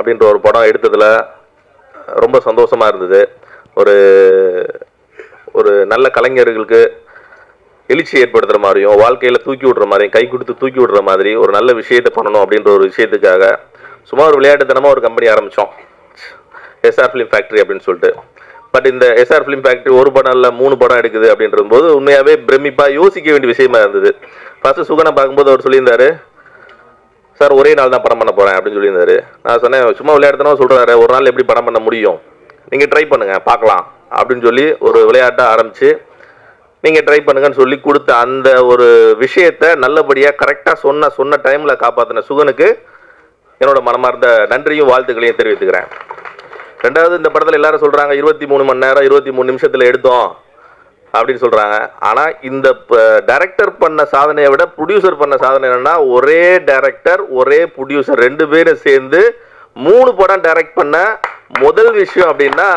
அப்படின்ற ஒரு படம் எடுத்ததில் ரொம்ப சந்தோஷமாக இருந்தது. ஒரு ஒரு நல்ல கலைஞர்களுக்கு எழுச்சி ஏற்படுத்துகிற மாதிரியும் வாழ்க்கையில் தூக்கி விடுற மாதிரியும் கை கொடுத்து தூக்கி விடுற மாதிரி ஒரு நல்ல விஷயத்தை பண்ணணும் அப்படின்ற ஒரு விஷயத்துக்காக சும்மா ஒரு விளையாட்டுத்தனமாக ஒரு கம்பெனி ஆரம்பித்தோம், எஸ்ஆர் ஃபிலிம் ஃபேக்ட்ரி அப்படின்னு சொல்லிட்டு. பட் இந்த எஸ்ஆர் ஃபிலிம் ஃபேக்ட்ரி ஒரு படம் இல்லை 3 படம் எடுக்குது அப்படின்றது போது உண்மையாகவே பிரமிப்பாக யோசிக்க வேண்டிய விஷயமா இருந்தது. ஃபஸ்ட்டு சுகனை பார்க்கும்போது அவர் சொல்லியிருந்தாரு, சார் ஒரே நாள் தான் படம் பண்ண போகிறேன் அப்படின்னு சொல்லியிருந்தாரு. நான் சொன்னேன், சும்மா விளையாட்டுத்தனமாக சொல்கிறாரு, ஒரு நாள் எப்படி படம் பண்ண முடியும், நீங்கள் ட்ரை பண்ணுங்கள் பார்க்கலாம் அப்படின்னு சொல்லி ஒரு விளையாட்டை ஆரம்பித்து நீங்கள் ட்ரை பண்ணுங்கன்னு சொல்லி கொடுத்த அந்த ஒரு விஷயத்தை நல்லபடியாக கரெக்டாக சொன்ன டைமில் காப்பாற்றின சுகனுக்கு என்னோட மனமார்ந்த நன்றியும் வாழ்த்துக்களையும் தெரிவித்துக்கிறேன். ரெண்டாவது, இந்த படத்தில் எல்லாரும் சொல்கிறாங்க 23 மணி நேரம் 23 நிமிஷத்தில் எடுத்தோம் அப்படின்னு சொல்கிறாங்க. ஆனால் இந்த டைரக்டர் பண்ண சாதனையை விட ப்ரொடியூசர் பண்ண சாதனை என்னென்னா, ஒரே டைரக்டர் ஒரே ப்ரொடியூசர் 2 பேரும் சேர்ந்து 3 படம் டைரக்ட் பண்ண முதல் விஷயம் அப்படின்னா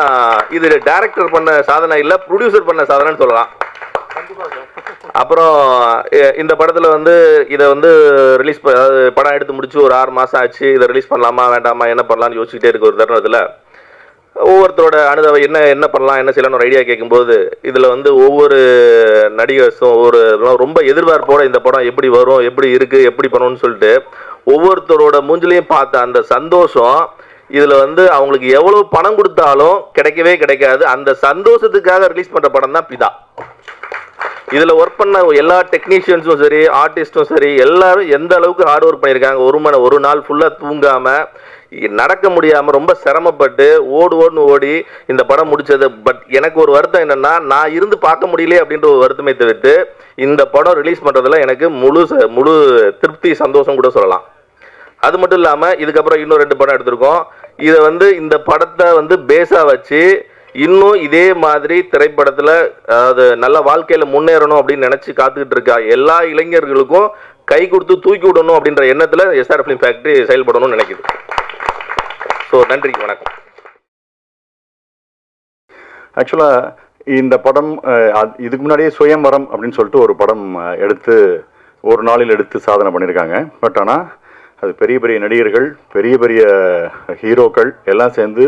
இது டைரக்டர் பண்ண சாதனை இல்லை, ப்ரொடியூசர் பண்ண சாதனைன்னு சொல்லலாம். அப்புறம் இந்த படத்தில் வந்து இதை வந்து ரிலீஸ் அதாவது படம் எடுத்து முடிச்சு ஒரு 6 மாதம் ஆச்சு. இதை ரிலீஸ் பண்ணலாமா வேண்டாமா என்ன பண்ணலான்னு யோசிச்சுக்கிட்டே இருக்க ஒரு தருணத்தில் ஒவ்வொருத்தரோட அனுபவம் என்ன பண்ணலாம் என்ன செய்யலாம்னு ஒரு ஐடியா கேட்கும்போது இதில் வந்து ஒவ்வொரு நடிகர்ஸும் ரொம்ப எதிர்பார்ப்போட இந்த படம் எப்படி வரும் எப்படி இருக்குது எப்படி பண்ணணும்னு சொல்லிட்டு ஒவ்வொருத்தரோட மூஞ்சிலையும் பார்த்த அந்த சந்தோஷம் இதில் வந்து அவங்களுக்கு எவ்வளோ பணம் கொடுத்தாலும் கிடைக்கவே கிடைக்காது. அந்த சந்தோஷத்துக்காக ரிலீஸ் பண்ணுற படம் தான் பிதா. இதில் ஒர்க் பண்ண எல்லா டெக்னீஷியன்ஸும் சரி ஆர்டிஸ்ட்டும் சரி எல்லாரும் எந்த அளவுக்கு ஹார்ட் ஒர்க் பண்ணியிருக்காங்க. ஒரு நாள் ஃபுல்லாக தூங்காமல் நடக்க முடியாமல் ரொம்ப சிரமப்பட்டு ஓடி இந்த படம் முடிச்சது. பட் எனக்கு ஒரு வருத்தம் என்னென்னா, நான் இருந்து பார்க்க முடியல அப்படின்ற ஒரு வருத்தமே தவிர்த்து இந்த படம் ரிலீஸ் பண்ணுறதுல எனக்கு முழு திருப்தி சந்தோஷம் கூட சொல்லலாம். அது மட்டும் இல்லாமல் இதுக்கப்புறம் இன்னும் 2 படம் எடுத்திருக்கோம். இதை வந்து இந்த படத்தை வந்து பேஸாக வச்சு இன்னும் இதே மாதிரி திரைப்படத்தில் அதாவது நல்ல வாழ்க்கையில் முன்னேறணும் அப்படின்னு நினச்சி காத்துக்கிட்டு இருக்கா எல்லா இளைஞர்களுக்கும் கை கொடுத்து தூக்கி விடணும் அப்படின்ற எண்ணத்தில் எஸ்ஆர் ஃபிலிம் ஃபேக்ட்ரி செயல்படணும்னு நினைக்குது. ஸோ நன்றி, வணக்கம். ஆக்சுவலாக இந்த படம் இதுக்கு முன்னாடியே சுயம்வரம் அப்படின்னு சொல்லிட்டு ஒரு படம் எடுத்து ஒரு நாளில் எடுத்து சாதனை பண்ணியிருக்காங்க. பட் ஆனால் அது பெரிய பெரிய நடிகர்கள் பெரிய ஹீரோக்கள் எல்லாம் சேர்ந்து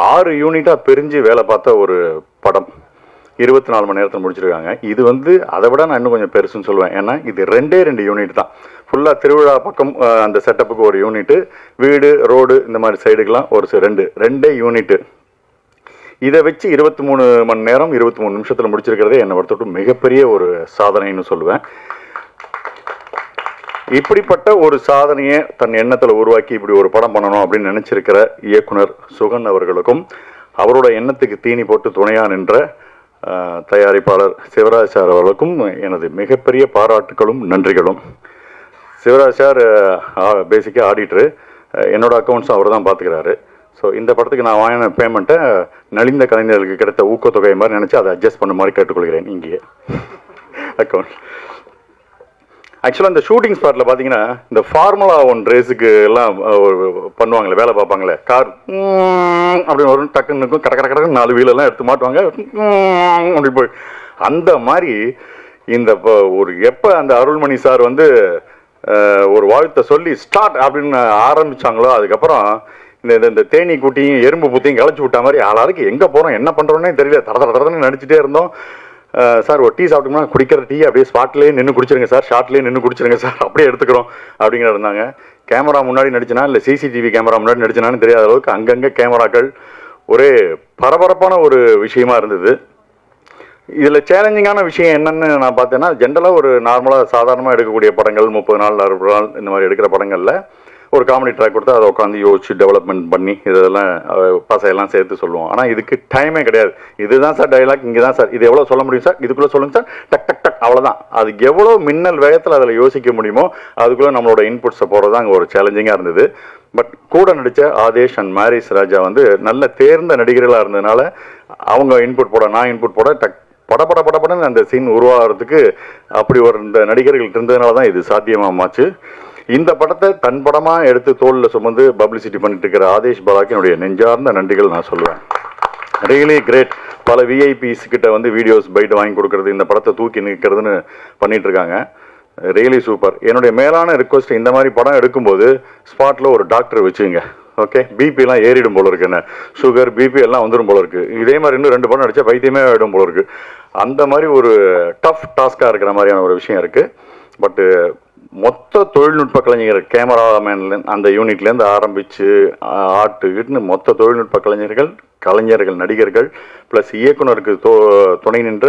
6 யூனிட்டாக பிரிஞ்சு வேலை பார்த்த ஒரு படம் 24 மணி நேரத்தில் முடிச்சிருக்காங்க. இது வந்து அதை விட நான் இன்னும் கொஞ்சம் பெருசுன்னு சொல்லுவேன். ஏன்னா இது 2 யூனிட் தான். ஃபுல்லாக திருவிழா பக்கம் அந்த செட்டப்புக்கு ஒரு யூனிட்டு, வீடு ரோடு இந்த மாதிரி சைடுக்கெலாம் ஒரு 2 யூனிட்டு. இதை வச்சு 23 மணி நேரம் 23 நிமிஷத்தில் முடிச்சிருக்கிறதே என்னை பொறுத்தவரைக்கும் மிகப்பெரிய ஒரு சாதனைன்னு சொல்லுவேன். இப்படிப்பட்ட ஒரு சாதனையை தன் எண்ணத்தில் உருவாக்கி இப்படி ஒரு படம் பண்ணணும் அப்படின்னு நினச்சிருக்கிற இயக்குனர் சுகன் அவர்களுக்கும் அவரோட எண்ணத்துக்கு தீனி போட்டு துணையாக நின்ற தயாரிப்பாளர் சிவராஜ் சார் அவர்களுக்கும் எனது மிகப்பெரிய பாராட்டுகளும் நன்றிகளும். சிவராஜ் சார் பேசிக்காக ஆடிட்டரு, என்னோட அக்கௌண்ட்ஸும் அவர் தான் பார்த்துக்கிறாரு. ஸோ இந்த படத்துக்கு நான் வாங்கின பேமெண்ட்டை நலிந்த கலைஞர்களுக்கு கிடைத்த ஊக்கத்தொகை மாதிரி நினச்சி அதை அட்ஜஸ்ட் பண்ண மாதிரி கேட்டுக்கொள்கிறேன். இங்கேயே அக்கௌண்ட் ஆக்சுவலாக இந்த ஷூட்டிங் ஸ்பாட்டில் பார்த்தீங்கன்னா இந்த ஃபார்முலா 1 ரேஸுக்கு எல்லாம் பண்ணுவாங்களே, வேலை பார்ப்பாங்களே, கார் அப்படின்னு வரும், டக்குன்னு இருக்கும், கடக்கு 4 வீலெல்லாம் எடுத்து மாட்டுவாங்க அப்படி போய் அந்த மாதிரி இந்த ஒரு எப்போ அந்த அருள்மணி சார் வந்து ஒரு வாழ்த்தை சொல்லி ஸ்டார்ட் அப்படின்னு ஆரம்பித்தாங்களோ அதுக்கப்புறம் இந்த தேனி குட்டியும் எறும்பு புத்தியும் கிளச்சி விட்ட மாதிரி ஆளாருக்கு எங்கே போகிறோம் என்ன பண்ணுறோன்னே தெரியல, தடன்னு நடிச்சுட்டே இருந்தோம். சார் ஒரு டீ சாப்பிட்டோம்னா குடிக்கிற டீ அப்படியே ஸ்பாட்லேயே நின்று குடிச்சிருங்க சார், ஷார்ட்லேயே நின்று குடிச்சிருங்க சார், அப்படியே எடுத்துக்கிறோம் அப்படிங்கிற இருந்தாங்க. கேமரா முன்னாடி நடிச்சினா இல்லை சிசிடிவி கேமரா முன்னாடி நடிச்சினான்னு தெரியாத அளவுக்கு அங்கங்கே கேமராக்கள் ஒரே பரபரப்பான ஒரு விஷயமா இருந்தது. இதில் சேலஞ்சிங்கான விஷயம் என்னன்னு நான் பார்த்தேன்னா, ஜென்ரலாக ஒரு நார்மலாக சாதாரணமாக எடுக்கக்கூடிய படங்கள் 30 நாள் 60 நாள் இந்த மாதிரி எடுக்கிற படங்களில் ஒரு காமெடி ட்ராக் கொடுத்து அதை உட்காந்து யோசிச்சு டெவலப்மெண்ட் பண்ணி இதெல்லாம் பசையெல்லாம் சேர்த்து சொல்லுவோம். ஆனால் இதுக்கு டைமே கிடையாது. இதுதான் சார் டைலாக், இங்கே தான் சார், இது எவ்வளோ சொல்ல முடியும் சார், இதுக்குள்ளே சொல்லுங்கள் சார், டக் அவ்வளோதான். அதுக்கு எவ்வளோ மின்னல் வேகத்தில் அதில் யோசிக்க முடியுமோ அதுக்குள்ளே நம்மளோட இன்புட்ஸை போகிறது தான் அங்கே ஒரு சேலஞ்சிங்காக இருந்தது. பட் கூட நடித்த ஆதேஷ் அண்ட் மாரிஸ் ராஜா வந்து நல்ல தேர்ந்த நடிகர்களாக இருந்ததுனால அவங்க இன்புட் போட நான் இன்புட் போட படன்னு அந்த சீன் உருவாகிறதுக்கு அப்படி ஒரு இந்த நடிகர்கள் இருந்ததுனால தான் இது சாத்தியமாச்சு. இந்த படத்தை தன் படமாக எடுத்து தோளில் சுமந்து பப்ளிசிட்டி பண்ணிட்டு இருக்கிற ஆதேஷ் பாலாக்கு என்னுடைய நெஞ்சார்ந்த நன்றிகள் நான் சொல்லுவேன். Really great. பல விஐபிஸ் கிட்ட வந்து வீடியோஸ் பைட் வாங்கி கொடுக்கறது, இந்த படத்தை தூக்கி நிற்கிறதுன்னு பண்ணிட்டு இருக்காங்க. Really super. என்னுடைய மேலான ரிக்வஸ்ட், இந்த மாதிரி படம் எடுக்கும்போது ஸ்பாட்டில் ஒரு டாக்டர் வச்சுங்க. ஓகே, பிபிலாம் ஏறிடும் போல இருக்கு, என்ன சுகர் பிபி எல்லாம் வந்துடும் போல இருக்கு. இதே மாதிரி இன்னும் 2 படம் நடிச்சா பைத்தியமே ஆகிடும் போல இருக்கு. அந்த மாதிரி ஒரு டஃப் டாஸ்காக இருக்கிற மாதிரியான ஒரு விஷயம் இருக்கு. பட்டு மொத்த தொழில்நுட்ப கலைஞர், கேமராமேன்ல அந்த யூனிட்லேருந்து ஆரம்பித்து ஆட்டுன்னு மொத்த தொழில்நுட்ப கலைஞர்கள் நடிகர்கள் ப்ளஸ் இயக்குனருக்கு துணை நின்ற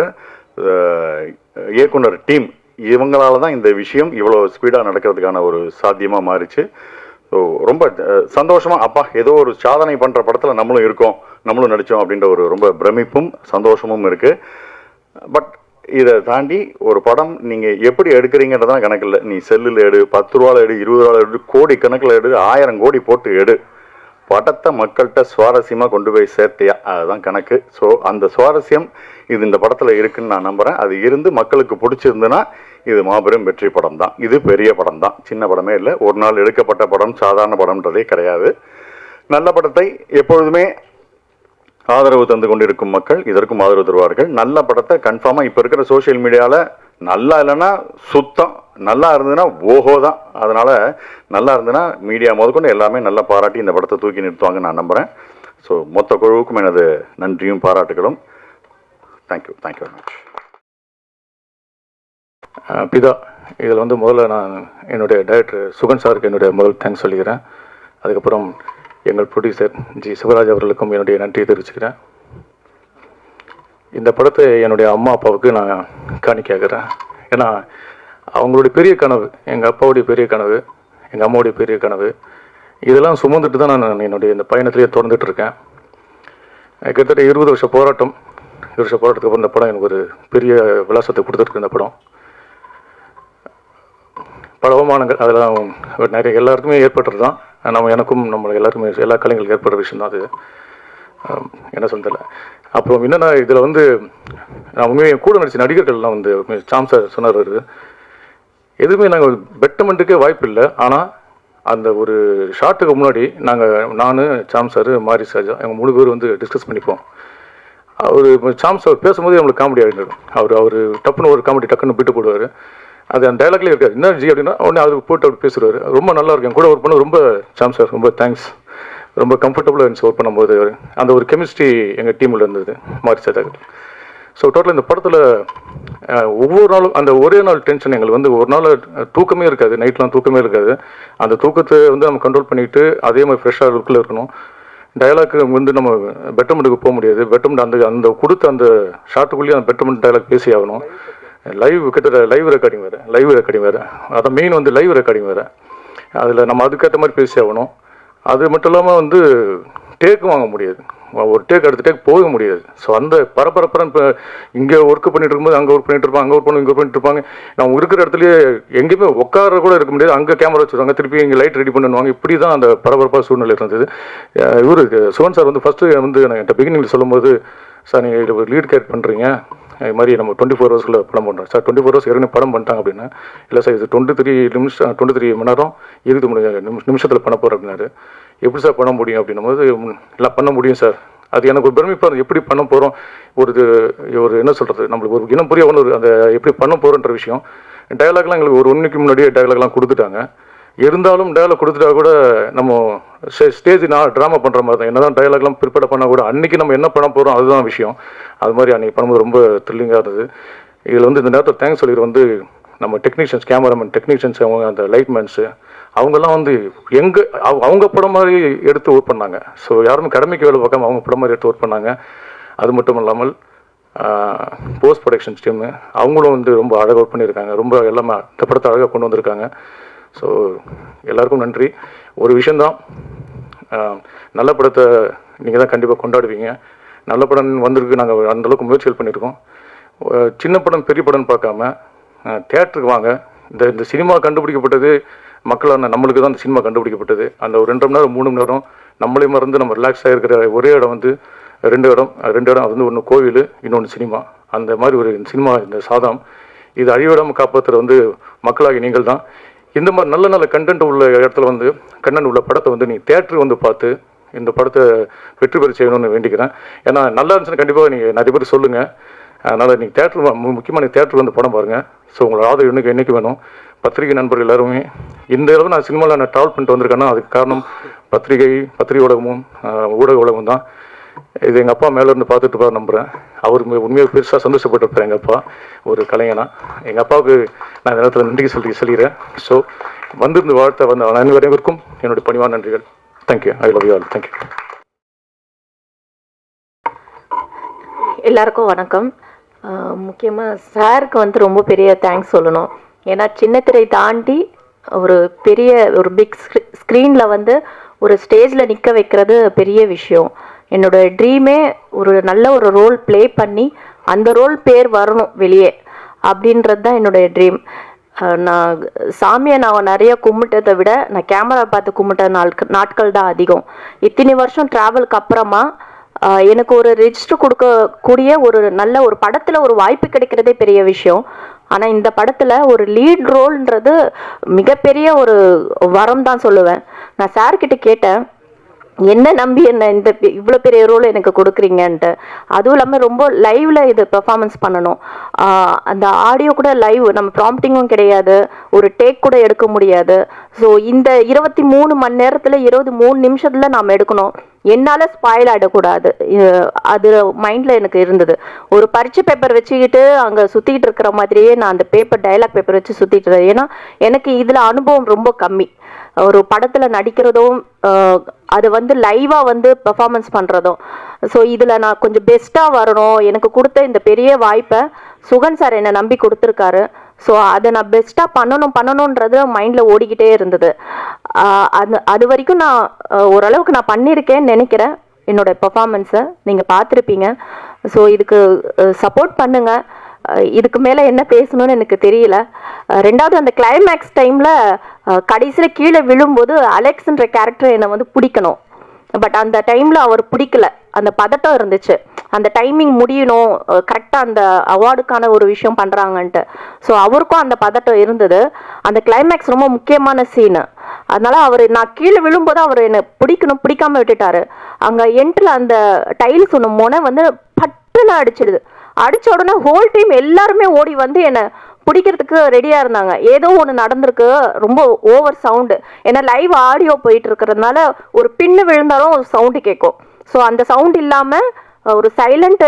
இயக்குனர் டீம், இவங்களால தான் இந்த விஷயம் இவ்வளோ ஸ்பீடாக நடக்கிறதுக்கான ஒரு சாத்தியமாக மாறிச்சு. ஸோ ரொம்ப சந்தோஷமாக, அப்பா ஏதோ ஒரு சாதனை பண்ணுற படத்தில் நம்மளும் இருக்கோம், நம்மளும் நடித்தோம் அப்படின்ற ஒரு ரொம்ப பிரமிப்பும் சந்தோஷமும் இருக்குது. பட் இதை தாண்டி ஒரு படம் நீங்கள் எப்படி எடுக்கிறீங்கன்றதான் கணக்கு இல்லை. நீ செல்லில் எடு, 10 ரூபாவில் எடு, 20 ரூபாவில் எடு, கோடி கணக்கில் எடு, 1000 கோடி போட்டு எடு, படத்தை மக்கள்கிட்ட சுவாரஸ்யமாக கொண்டு போய் சேர்த்தியா, அதுதான் கணக்கு. ஸோ அந்த சுவாரஸ்யம் இது இந்த படத்தில் இருக்குன்னு நான் நம்புகிறேன். அது இருந்து மக்களுக்கு பிடிச்சிருந்துன்னா இது மாபெரும் வெற்றி படம் தான். இது பெரிய படம் தான், சின்ன படமே இல்லை. ஒரு நாள் எடுக்கப்பட்ட படம், சாதாரண படம்ன்றதே கிடையாது. நல்ல படத்தை எப்பொழுதுமே ஆதரவு தந்து கொண்டிருக்கும் மக்கள் இதற்கும் ஆதரவு தருவார்கள். நல்ல படத்தை கன்ஃபார்மாக இப்போ இருக்கிற சோஷியல் மீடியாவில் நல்லா இல்லைன்னா சுத்தம், நல்லா இருந்ததுன்னா ஓஹோ தான். அதனால் நல்லா இருந்ததுன்னா மீடியா முதற்கொண்டு எல்லாமே நல்லா பாராட்டி இந்த படத்தை தூக்கி நிறுத்துவாங்கன்னு நான் நம்புகிறேன். ஸோ மொத்த குழுவுக்கும் எனது நன்றியும் பாராட்டுகளும். Thank you very much. பிதா, இதில் வந்து முதல்ல நான் என்னுடைய டைரக்டர் சுகன் சாருக்கு என்னுடைய முதல் தேங்க்ஸ் சொல்லிக்கிறேன். அதுக்கப்புறம் எங்கள் ப்ரொடியூசர் ஜி சிவராஜ் அவர்களுக்கும் என்னுடைய நன்றியை தெரிவிச்சுக்கிறேன். இந்த படத்தை என்னுடைய அம்மா அப்பாவுக்கு நான் காணிக்கையாகிறேன். ஏன்னா அவங்களுடைய பெரிய கனவு, எங்கள் அப்பாவுடைய பெரிய கனவு, எங்கள் அம்மாவுடைய பெரிய கனவு, இதெல்லாம் சுமந்துட்டு தான் நான் என்னுடைய இந்த பயணத்திலேயே தொடர்ந்துட்டு இருக்கேன். கிட்டத்தட்ட 20 வருஷ போராட்டம். 20 வருஷ போராட்டத்துக்கு அப்புறம் இந்த படம் எனக்கு ஒரு பெரிய விலாசத்தை கொடுத்துருக்கு. இந்த படம் பல அவமானங்கள் அதெல்லாம் நிறைய எல்லாருக்குமே ஏற்பட்டது தான். எனக்கும் நம்ம எல்லாருக்குமே எல்லா கலைஞர்களுக்கும் ஏற்படுற விஷயம் தான் அது. என்ன சொல்ல. அப்புறம் என்னென்னா இதில் வந்து நான் உண்மையாக கூட நடிச்ச நடிகர்கள்லாம் வந்து சாம் சார் சொன்னார், எதுவுமே நாங்கள் பெட்டமெண்ட்டுக்கே வாய்ப்பு இல்லை. ஆனால் அந்த ஒரு ஷாட்டுக்கு முன்னாடி நான் சாம் சார், மாரி சாஜா எங்கள் 3 பேர் வந்து டிஸ்கஸ் பண்ணிப்போம். சாம் சார் பேசும்போது நம்மளுக்கு காமெடி ஆகிடும். அவர் டப்புன்னு ஒரு காமெடி டக்குன்னு விட்டு போடுவார். அது அந்த டைலாக்லேயே இருக்காது. என்ன ஜி அப்படின்னா உடனே அது போட்டு அப்படி பேசுவார். ரொம்ப நல்லா இருக்கும். கூட ஒர்க் பண்ண ரொம்ப சாம் சார் ரொம்ப தேங்க்ஸ். ரொம்ப கம்ஃபர்டபுளாக இருந்துச்சு ஒர்க் பண்ணும்போது. அந்த ஒரு கெமிஸ்ட்ரி எங்கள் டீமில் இருந்தது மாரி சாஜாக்கு. ஸோ டோட்டலாக இந்த படத்தில் ஒவ்வொரு நாளும் அந்த ஒரே நாள் டென்ஷன் எங்களுக்கு வந்து ஒரு நாள் தூக்கமே இருக்காது. நைட்லாம் தூக்கமே இருக்காது. அந்த தூக்கத்தை வந்து நம்ம கண்ட்ரோல் பண்ணிவிட்டு அதே மாதிரி ஃப்ரெஷ்ஷாக லுக்கில் இருக்கணும். டைலாக்கு வந்து நம்ம பெட்டமெண்ட்டுக்கு போக முடியாது. பெட்டமெண்ட் அந்த கொடுத்த அந்த ஷார்ட்டுக்குள்ளேயே அந்த பெட்டமெண்ட் டைலாக் பேசி ஆகணும். லைவ் கிட்டத்தட்ட லைவ் ரெக்கார்டிங் வேறு. அதான் மெயின் வந்து லைவ் ரெக்கார்டிங் வேறு. அதில் நம்ம அதுக்கேற்ற மாதிரி பேசி ஆகணும். அது மட்டும் இல்லாமல் வந்து டேக்கும் வாங்க முடியாது. ஒரு டேக் அடுத்த டேக் போக முடியாது. ஸோ அந்த பரபரப்புறம் இப்போ இங்கே ஒர்க்கு பண்ணிட்டு இருக்கும்போது அங்கே ஒர்க் பண்ணிட்டு இருப்பாங்க, அங்கே ஒர்க் பண்ணி இங்கே பண்ணிட்டு இருப்பாங்க. நம்ம இருக்கிற இடத்துலையே எங்கேயுமே உட்கார கூட இருக்க முடியாது. அங்கே கேமரா வச்சுருவாங்க, திருப்பி இங்கே லைட் ரெடி பண்ணுவாங்க. இப்படி தான் அந்த பரபரப்பாக சூழ்நிலை இருந்தது. இவருக்கு சுவன் சார் வந்து ஃபஸ்ட்டு வந்து என்கிட்ட பிகினிங்கில் சொல்லும்போது, சார் நீங்கள் இதில் ஒரு லீட் கேரக்ட் பண்ணுறீங்க, இது மாதிரி நம்ம 24 ஹவர்ஸ்க்குள்ளே படம் பண்ணுறோம் சார். 24 ஹவர்ஸ் ஏற்கனவே படம் பண்ணிட்டாங்க அப்படின்னா, இல்லை சார் இது 23 மணி நேரம் 20 நிமிஷத்தில் பண்ண போகிறோம் அப்படின்னாரு. எப்படி சார் பண்ண முடியும் அப்படின்னும்போது, இல்லை பண்ண முடியும் சார். அது எனக்கு ஒரு பிரமிப்பாக இருந்தது. எப்படி பண்ண போகிறோம், ஒரு என்ன சொல்கிறது, நம்மளுக்கு ஒரு இனம் புரிய ஒன்று அந்த எப்படி பண்ண போகிறோன்ற விஷயம். டயலாக்லாம் எங்களுக்கு ஒரு 1 வீக் முன்னாடியே டயலாக்லாம் கொடுத்துட்டாங்க. இருந்தாலும் டயலாக் கொடுத்துட்டா கூட நம்ம ஸ்டேஜ் ட்ராமா பண்ணுற மாதிரி தான். என்ன தான் டயலாக்லாம் ப்ரிப்பேர் பண்ணால் கூட அன்றைக்கி நம்ம என்ன பண்ண போகிறோம் அதுதான் விஷயம். அது மாதிரி அன்றைக்கி பண்ணும்போது ரொம்ப த்ரில்லிங்காக இருந்தது. இதில் வந்து இந்த நேரத்தில் தேங்க்ஸ் சொல்லிடுற வந்து நம்ம டெக்னீஷியன்ஸ், கேமராமேன் டெக்னீஷியன்ஸ், அவங்க அந்த லைட்மேன்ஸு, அவங்கெல்லாம் வந்து அவங்க படம் மாதிரி எடுத்து ஒர்க் பண்ணாங்க. ஸோ யாருமே கடமைக்கு வேலை பார்க்காம அவங்க படம் மாதிரி எடுத்து ஒர்க் பண்ணாங்க. அது மட்டும் இல்லாமல் போஸ்ட் ப்ரொடக்ஷன்ஸ் டீமு அவங்களும் வந்து ரொம்ப அழகாக ஒர்க் பண்ணியிருக்காங்க. ரொம்ப எல்லாமே இந்த படத்தை அழகாக கொண்டு வந்திருக்காங்க. ஸோ எல்லாருக்கும் நன்றி. ஒரு விஷயந்தான், நல்ல படத்தை நீங்கள் தான் கண்டிப்பாக கொண்டாடுவீங்க. நல்ல படம் வந்திருக்கு, நாங்கள் அந்தளவுக்கு முயற்சிகள் பண்ணியிருக்கோம். சின்ன படம் பெரிய படம்னு பார்க்காம தியேட்டருக்கு வாங்க. இந்த சினிமா கண்டுபிடிக்கப்பட்டது மக்களான நம்மளுக்கு தான். அந்த சினிமா கண்டுபிடிக்கப்பட்டது அந்த ஒரு 2 மணி நேரம் 3 மணி நேரம் நம்மளே மறந்து நம்ம ரிலாக்ஸாக இருக்கிற ஒரே இடம் வந்து 2 இடம். அது வந்து ஒன்று கோவில், இன்னொன்று சினிமா. அந்த மாதிரி ஒரு சினிமா இந்த சாதம் இது அழிவிடாமல் காப்பாற்றுற வந்து மக்களாகி நீங்கள் தான். இந்த மாதிரி நல்ல நல்ல கண்டென்ட் உள்ள இடத்துல வந்து கண்டென்ட் உள்ள படத்தை வந்து நீங்கள் தியேட்டருக்கு வந்து பார்த்து இந்த படத்தை வெற்றி பெற செய்யணும்னு வேண்டிக்கிறேன். ஏன்னா நல்லா இருந்துச்சுன்னா கண்டிப்பாக நீங்கள் நிறைய பேர் சொல்லுங்கள். அதனால் நீங்கள் தேட்டர் முக்கியமாக நீங்கள் தேட்டருக்கு வந்து படம் பாருங்கள். ஸோ உங்களோட ஆதரவு என்றைக்கு வேணும். பத்திரிகை நண்பர்கள் எல்லாருமே இந்த அளவு நான் சினிமாவில் நான் ட்ராவல் பண்ணிட்டு வந்திருக்கேன்னா அதுக்கு காரணம் பத்திரிகை ஊடகமும் ஊடக உலகமும் தான். இது எங்கள் அப்பா மேலேருந்து பார்த்துட்டு போய் நம்புகிறேன். அவர் உண்மையாக பெருசாக சந்தோஷப்பட்டிருப்பார். எங்கள் அப்பா ஒரு கலைஞனா. எங்கள் அப்பாவுக்கு நான் இந்த நேரத்தில் நன்றி சொல்லிடுறேன். ஸோ வந்திருந்து வாழ்த்த வந்த அனைவருக்கும் என்னுடைய பணிவான நன்றிகள். Thank you. I love you all. Thank you. எல்லாருக்கும் வணக்கம். முக்கியமாக சாருக்கு வந்து ரொம்ப பெரிய தேங்க்ஸ் சொல்லணும். ஏன்னா சின்ன திரை தாண்டி ஒரு பெரிய ஒரு பிக் ஸ்க்ரீனில் வந்து ஒரு ஸ்டேஜில் நிற்க வைக்கிறது பெரிய விஷயம். என்னோடய ட்ரீமே ஒரு நல்ல ஒரு ரோல் ப்ளே பண்ணி அந்த ரோல் பேர் வரணும் வெளியே அப்படின்றது தான் என்னுடைய ட்ரீம். நான் சாமியை நான் நிறைய கும்பிட்டதை விட நான் கேமரா பார்த்து கும்பிட்ட நாட்கள் தான் அதிகம். இத்தனை வருஷம் ட்ராவலுக்கு அப்புறமா எனக்கு ஒரு ரெஜிஸ்டர் கொடுக்கக்கூடிய ஒரு நல்ல ஒரு படத்தில் ஒரு வாய்ப்பு கிடைக்கிறதே பெரிய விஷயம். ஆனால் இந்த படத்தில் ஒரு லீட் ரோல்ன்றது மிகப்பெரிய ஒரு வரம் தான் சொல்லுவேன். நான் சார்கிட்ட கேட்டேன், என்ன நம்பி என்ன இந்த இவ்வளோ பெரிய ரோல் எனக்கு கொடுக்குறீங்கன்ட்டு. அதுவும் இல்லாமல் ரொம்ப லைவில் இது பெர்ஃபார்மன்ஸ் பண்ணணும். அந்த ஆடியோ கூட லைவ், நம்ம ப்ராம்ப்டிங்கும் கிடையாது, ஒரு டேக் கூட எடுக்க முடியாது. ஸோ இந்த 23 மணி நேரத்தில் 23 நிமிஷத்தில் நாம் எடுக்கணும். என்னால் ஸ்பாயில் ஆகிடக்கூடாது. அது மைண்டில் எனக்கு இருந்தது. ஒரு பரீட்சை பேப்பர் வச்சுக்கிட்டு அங்கே சுற்றிக்கிட்டு இருக்கிற மாதிரியே நான் அந்த டைலாக் பேப்பர் வச்சு சுற்றிட்டு இருந்தேன். ஏன்னா எனக்கு இதில் அனுபவம் ரொம்ப கம்மி. ஒரு படத்தில் நடிக்கிறதும் அது வந்து லைவாக வந்து பெர்ஃபார்மன்ஸ் பண்ணுறதும். ஸோ இதில் நான் கொஞ்சம் பெஸ்ட்டாக வரணும். எனக்கு கொடுத்த இந்த பெரிய வாய்ப்பை சுகன் சார் என்னை நம்பி கொடுத்துருக்காரு. ஸோ அதை நான் பெஸ்ட்டாக பண்ணணுன்றது மைண்டில் ஓடிக்கிட்டே இருந்தது. அது வரைக்கும் நான் ஓரளவுக்கு நான் பண்ணியிருக்கேன்னு நினைக்கிறேன். என்னோட பெர்ஃபார்மன்ஸை நீங்கள் பார்த்துருப்பீங்க. ஸோ இதுக்கு சப்போர்ட் பண்ணுங்கள். இதுக்கு மேலே என்ன பேசணும்னு எனக்கு தெரியல. ரெண்டாவது, அந்த கிளைமேக்ஸ் டைமில் கடைசியில் கீழே விழும்போது அலெக்ஸ்ன்ற கேரக்டர் என்னை வந்து பிடிக்கணும். பட் அந்த டைமில் அவர் பிடிக்கல. அந்த பதட்டம் இருந்துச்சு. அந்த டைமிங் முடியணும், கரெக்டாக அந்த அவார்டுக்கான ஒரு விஷயம் பண்ணுறாங்கன்ட்டு. ஸோ அவருக்கும் அந்த பதட்டம் இருந்தது. அந்த கிளைமேக்ஸ் ரொம்ப முக்கியமான சீனு. அதனால் நான் கீழே விழும்போது அவர் என்னை பிடிக்காம விட்டுட்டாரு. அங்கே என்ட்ரில் அந்த டைல்ஸ் ஒன்று முனை வந்து பட்டுன்னு அடிச்சிடுது. அடித்த உடனே ஹோல் டீம் எல்லாருமே ஓடி வந்து என்னை பிடிக்கிறதுக்கு ரெடியாக இருந்தாங்க. ஏதோ ஒன்று நடந்திருக்கு, ரொம்ப ஓவர் சவுண்டு. ஏன்னா லைவ் ஆடியோ போயிட்டு இருக்கிறதுனால ஒரு பின்னு விழுந்தாலும் ஒரு சவுண்டு கேட்கும். ஸோ அந்த சவுண்ட் இல்லாமல் ஒரு சைலண்ட்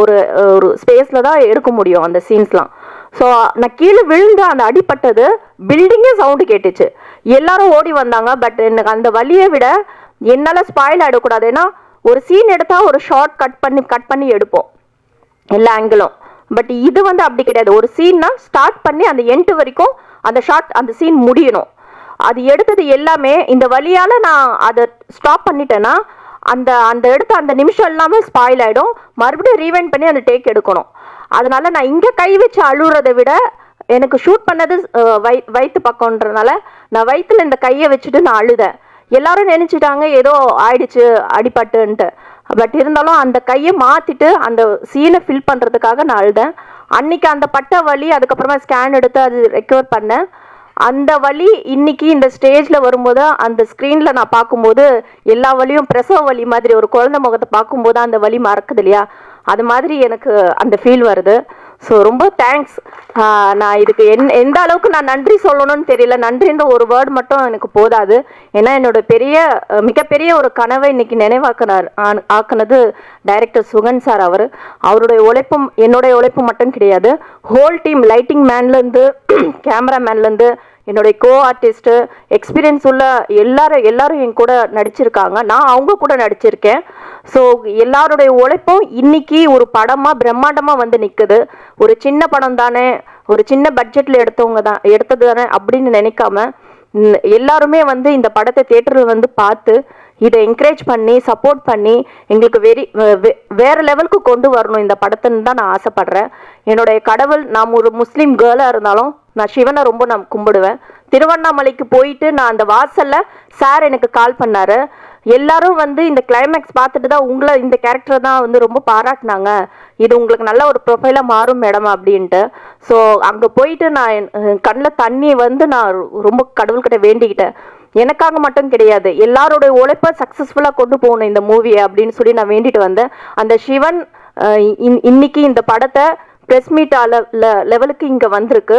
ஒரு ஸ்பேஸில் தான் எடுக்க முடியும் அந்த சீன்ஸ்லாம். ஸோ நான் கீழே விழுந்து அந்த அடிப்பட்டது பில்டிங்கே சவுண்டு கேட்டுச்சு. எல்லாரும் ஓடி வந்தாங்க. பட் எனக்கு அந்த வலியை விட என்னால் ஸ்பாயில் ஆகிடக்கூடாது. ஏன்னா ஒரு சீன் எடுத்தால் ஒரு ஷார்ட் கட் பண்ணி எடுப்போம் எல்லா ஆங்கிளும். பட் இது வந்து அப்படி கிடையாது. ஒரு சீன்னா ஸ்டார்ட் பண்ணி அந்த எண்டு வரைக்கும் அந்த சீன் முடியணும். அது எடுத்தது எல்லாமே இந்த வழியால் நான் அதை ஸ்டாப் பண்ணிட்டேன்னா அந்த எடுத்த அந்த நிமிஷம் எல்லாமே ஸ்பாயில் ஆகிடும். மறுபடியும் ரீவைண்ட் பண்ணி அந்த டேக் எடுக்கணும். அதனால நான் இங்கே கை வச்சு அழுகிறத விட எனக்கு ஷூட் பண்ணது வயிற்று பக்கம்ன்றதுனால நான் வயிற்றுல இந்த கையை வச்சுட்டு நான் அழுதேன். எல்லாரும் நினச்சிட்டாங்க ஏதோ ஆயிடுச்சு அடிபட்டுன்ட்டு. பட் இருந்தாலும் அந்த கையை மாற்றிட்டு அந்த சீனை ஃபில் பண்ணுறதுக்காக நான் அழுதேன். அன்றைக்கி அந்த பட்ட வலி, அதுக்கப்புறமா ஸ்கேன் எடுத்து அது ரெக்கவர் பண்ணேன். அந்த வலி இன்னைக்கு இந்த ஸ்டேஜில் வரும்போது அந்த ஸ்க்ரீனில் நான் பார்க்கும்போது எல்லா வலியும் பிரசவ வலி மாதிரி, ஒரு குழந்தை முகத்தை பார்க்கும்போது அந்த வலி மறக்குது இல்லையா, அது மாதிரி எனக்கு அந்த ஃபீல் வருது. ஸோ ரொம்ப தேங்க்ஸ். நான் இதுக்கு எந்த அளவுக்கு நான் நன்றி சொல்லணும்னு தெரியல. நன்றின்ற ஒரு வேர்டு மட்டும் எனக்கு போதாது. ஏன்னா என்னோட மிகப்பெரிய ஒரு கனவை இன்னைக்கு ஆக்குனது டைரக்டர் சுகன் சார். அவருடைய உழைப்பும் என்னுடைய உழைப்பு மட்டும் கிடையாது. ஹோல் டீம், லைட்டிங் மேன்லேருந்து கேமராமேன்லேருந்து என்னுடைய கோ ஆர்டிஸ்ட்டு, எக்ஸ்பீரியன்ஸ் உள்ள எல்லாரும் என் கூட நடிச்சிருக்காங்க. நான் அவங்க கூட நடிச்சிருக்கேன். ஸோ எல்லாருடைய உழைப்பும் இன்னைக்கு ஒரு படமாக பிரம்மாண்டமாக வந்து நிற்குது. ஒரு சின்ன படம் தானே, ஒரு சின்ன பட்ஜெட்டில் எடுத்தது தானே அப்படின்னு நினைக்காம எல்லாருமே வந்து இந்த படத்தை தியேட்டரில் வந்து பார்த்து இதை என்கரேஜ் பண்ணி சப்போர்ட் பண்ணி எங்களுக்கு வேற லெவலுக்கு கொண்டு வரணும் இந்த படத்துன்னு தான் நான் ஆசைப்படுறேன். என்னுடைய கடவுள், நான் ஒரு முஸ்லீம் கேர்ளாக இருந்தாலும் நான் சிவனை ரொம்ப நான் கும்பிடுவேன். திருவண்ணாமலைக்கு போயிட்டு நான் அந்த வாசலில் சார் எனக்கு கால் பண்ணார். எல்லாரும் வந்து இந்த கிளைமேக்ஸ் பார்த்துட்டு தான் உங்களை இந்த கேரக்டரை தான் வந்து ரொம்ப பாராட்டினாங்க. இது உங்களுக்கு நல்ல ஒரு ப்ரொஃபைலாக மாறும் மேடம் அப்படின்ட்டு. ஸோ அங்கே போயிட்டு நான் கண்ணில் தண்ணி வந்து நான் ரொம்ப கடவுள்கிட்ட வேண்டிக்கிட்டேன். எனக்காக மட்டும் கிடையாது, எல்லாரோடைய உழைப்பை சக்ஸஸ்ஃபுல்லாக கொண்டு போகணும் இந்த மூவியை அப்படின்னு சொல்லி நான் வேண்டிட்டு வந்தேன். அந்த சிவன் இன்னைக்கு இந்த படத்தை ப்ரெஸ் மீட் லெவலுக்கு இங்கே வந்திருக்கு,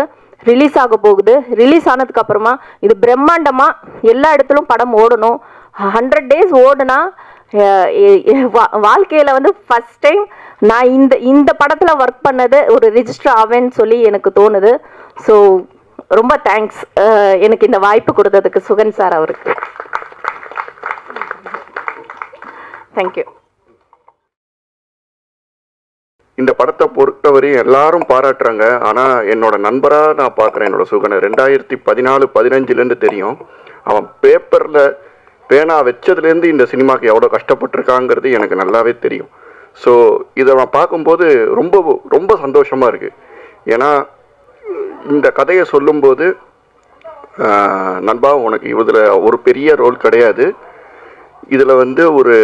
ரிலீஸ் ஆக போகுது. ரிலீஸ் ஆனதுக்கு அப்புறமா இது பிரம்மாண்டமாக எல்லா இடத்துலும் படம் ஓடணும். 100 days ஓடுனா வாழ்க்கையில் வந்து ஃபஸ்ட் டைம் நான் இந்த படத்தில் ஒர்க் பண்ணது ஒரு ரிஜிஸ்டர் ஆவேன்னு சொல்லி எனக்கு தோணுது. ஸோ ரொம்ப தேங்க்ஸ் எனக்கு இந்த வாய்ப்பு கொடுத்ததுக்கு சுகன் சார் அவருக்கு. தேங்க்யூ. இந்த படத்தை பொறுத்தவரை எல்லாரும் பாராட்டுறாங்க. ஆனால் என்னோட நண்பராக நான் பார்க்குறேன் என்னோட சுகனை. 2014-15 தெரியும். அவன் பேப்பரில் பேனா வச்சதுலேருந்து இந்த சினிமாவுக்கு எவ்வளோ கஷ்டப்பட்டிருக்காங்கிறது எனக்கு நல்லாவே தெரியும். ஸோ இதை நான் பார்க்கும்போது ரொம்ப ரொம்ப சந்தோஷமாக இருக்குது. ஏன்னா இந்த கதையை சொல்லும்போது நண்பா உனக்கு இதில் ஒரு பெரிய ரோல் கிடையாது, இதில் வந்து ஒரு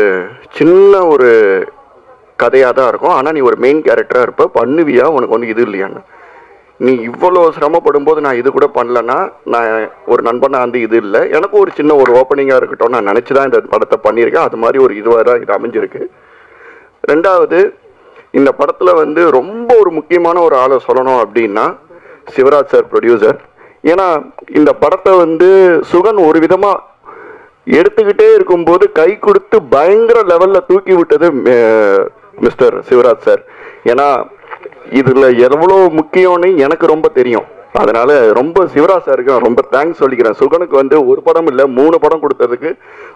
சின்ன ஒரு கதையாக தான் இருக்கும், ஆனால் நீ ஒரு மெயின் கேரக்டராக இருப்ப, பண்ணுவியா, உனக்கு வந்து இது இல்லையான்னு. நீ இவ்வளோ சிரமப்படும் போது நான் இது கூட பண்ணலன்னா நான் ஒரு நண்பனாக வந்து இது இல்லை, எனக்கு ஒரு சின்ன ஒரு ஓப்பனிங்காக இருக்கட்டும் நான் நினச்சி தான் இந்த படத்தை பண்ணியிருக்கேன். அது மாதிரி ஒரு இதுவாக தான் இது அமைஞ்சிருக்கு. ரெண்டாவது, இந்த படத்தில் வந்து ரொம்ப ஒரு முக்கியமான ஒரு ஆளை சொல்லணும் அப்படின்னா சிவராஜ் சார், ப்ரொடியூசர். ஏன்னா இந்த படத்தை வந்து சுகன் ஒரு விதமாக எடுத்துக்கிட்டே இருக்கும்போது கை கொடுத்து பயங்கர லெவலில் தூக்கி விட்டது மிஸ்டர் சிவராஜ் சார். ஏன்னா இதில் எவ்வளோ முக்கியம்னு எனக்கு ரொம்ப தெரியும். அதனால் ரொம்ப சிவராஜ் சாருக்கு ரொம்ப தேங்க்ஸ் சொல்லிக்கிறேன். சுகனுக்கு வந்து ஒரு படம் இல்லை 3 படம் கொடுத்ததுக்கு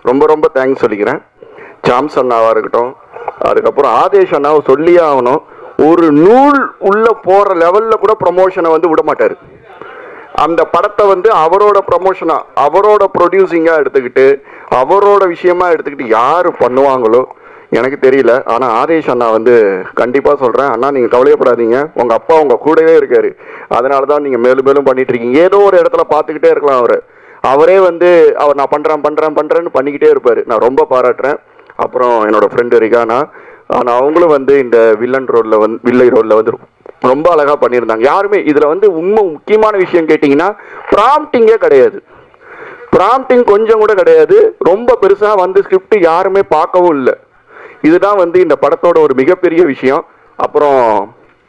ரொம்ப ரொம்ப தேங்க்ஸ் சொல்லிக்கிறேன். ஜாம்ஸ் அண்ணாவாக இருக்கட்டும், அதுக்கப்புறம் ஆதேஷ் அண்ணாவை சொல்லியே ஆகணும். ஒரு நூல் உள்ளே போகிற லெவலில் கூட ப்ரமோஷனை வந்து விட மாட்டார். அந்த படத்தை வந்து அவரோட ப்ரமோஷனாக, அவரோட ப்ரொடியூசிங்காக எடுத்துக்கிட்டு, அவரோட விஷயமா எடுத்துக்கிட்டு யார் பண்ணுவாங்களோ எனக்கு தெரியல. ஆனால் ஆதேஷ் அண்ணா வந்து கண்டிப்பாக சொல்கிறேன், அண்ணா நீங்கள் கவலையப்படாதீங்க, உங்கள் அப்பா உங்கள் கூடவே இருக்கார், அதனால தான் நீங்கள் மேலும் மேலும் பண்ணிகிட்டு இருக்கீங்க. ஏதோ ஒரு இடத்துல பார்த்துக்கிட்டே இருக்கலாம் அவரே வந்து அவர் நான் பண்ணுறேன்னு பண்ணிக்கிட்டே இருப்பார். நான் ரொம்ப பாராட்டுறேன். அப்புறம் என்னோடய ஃப்ரெண்டு ரிகானா, ஆனால் அவங்களும் வந்து இந்த வில்லை ரோலில் வந்து ரொம்ப அழகாக பண்ணியிருந்தாங்க. யாருமே இதில் வந்து முக்கியமான விஷயம் கேட்டிங்கன்னா ப்ராம்ப்டிங்கே கிடையாது. ப்ராம்ப்டிங் கொஞ்சம் கூட கிடையாது. ரொம்ப பெருசாக வந்து ஸ்கிரிப்ட் யாருமே பார்க்கவும் இல்லை. இதுதான் வந்து இந்த படத்தோட ஒரு மிகப்பெரிய விஷயம். அப்புறம்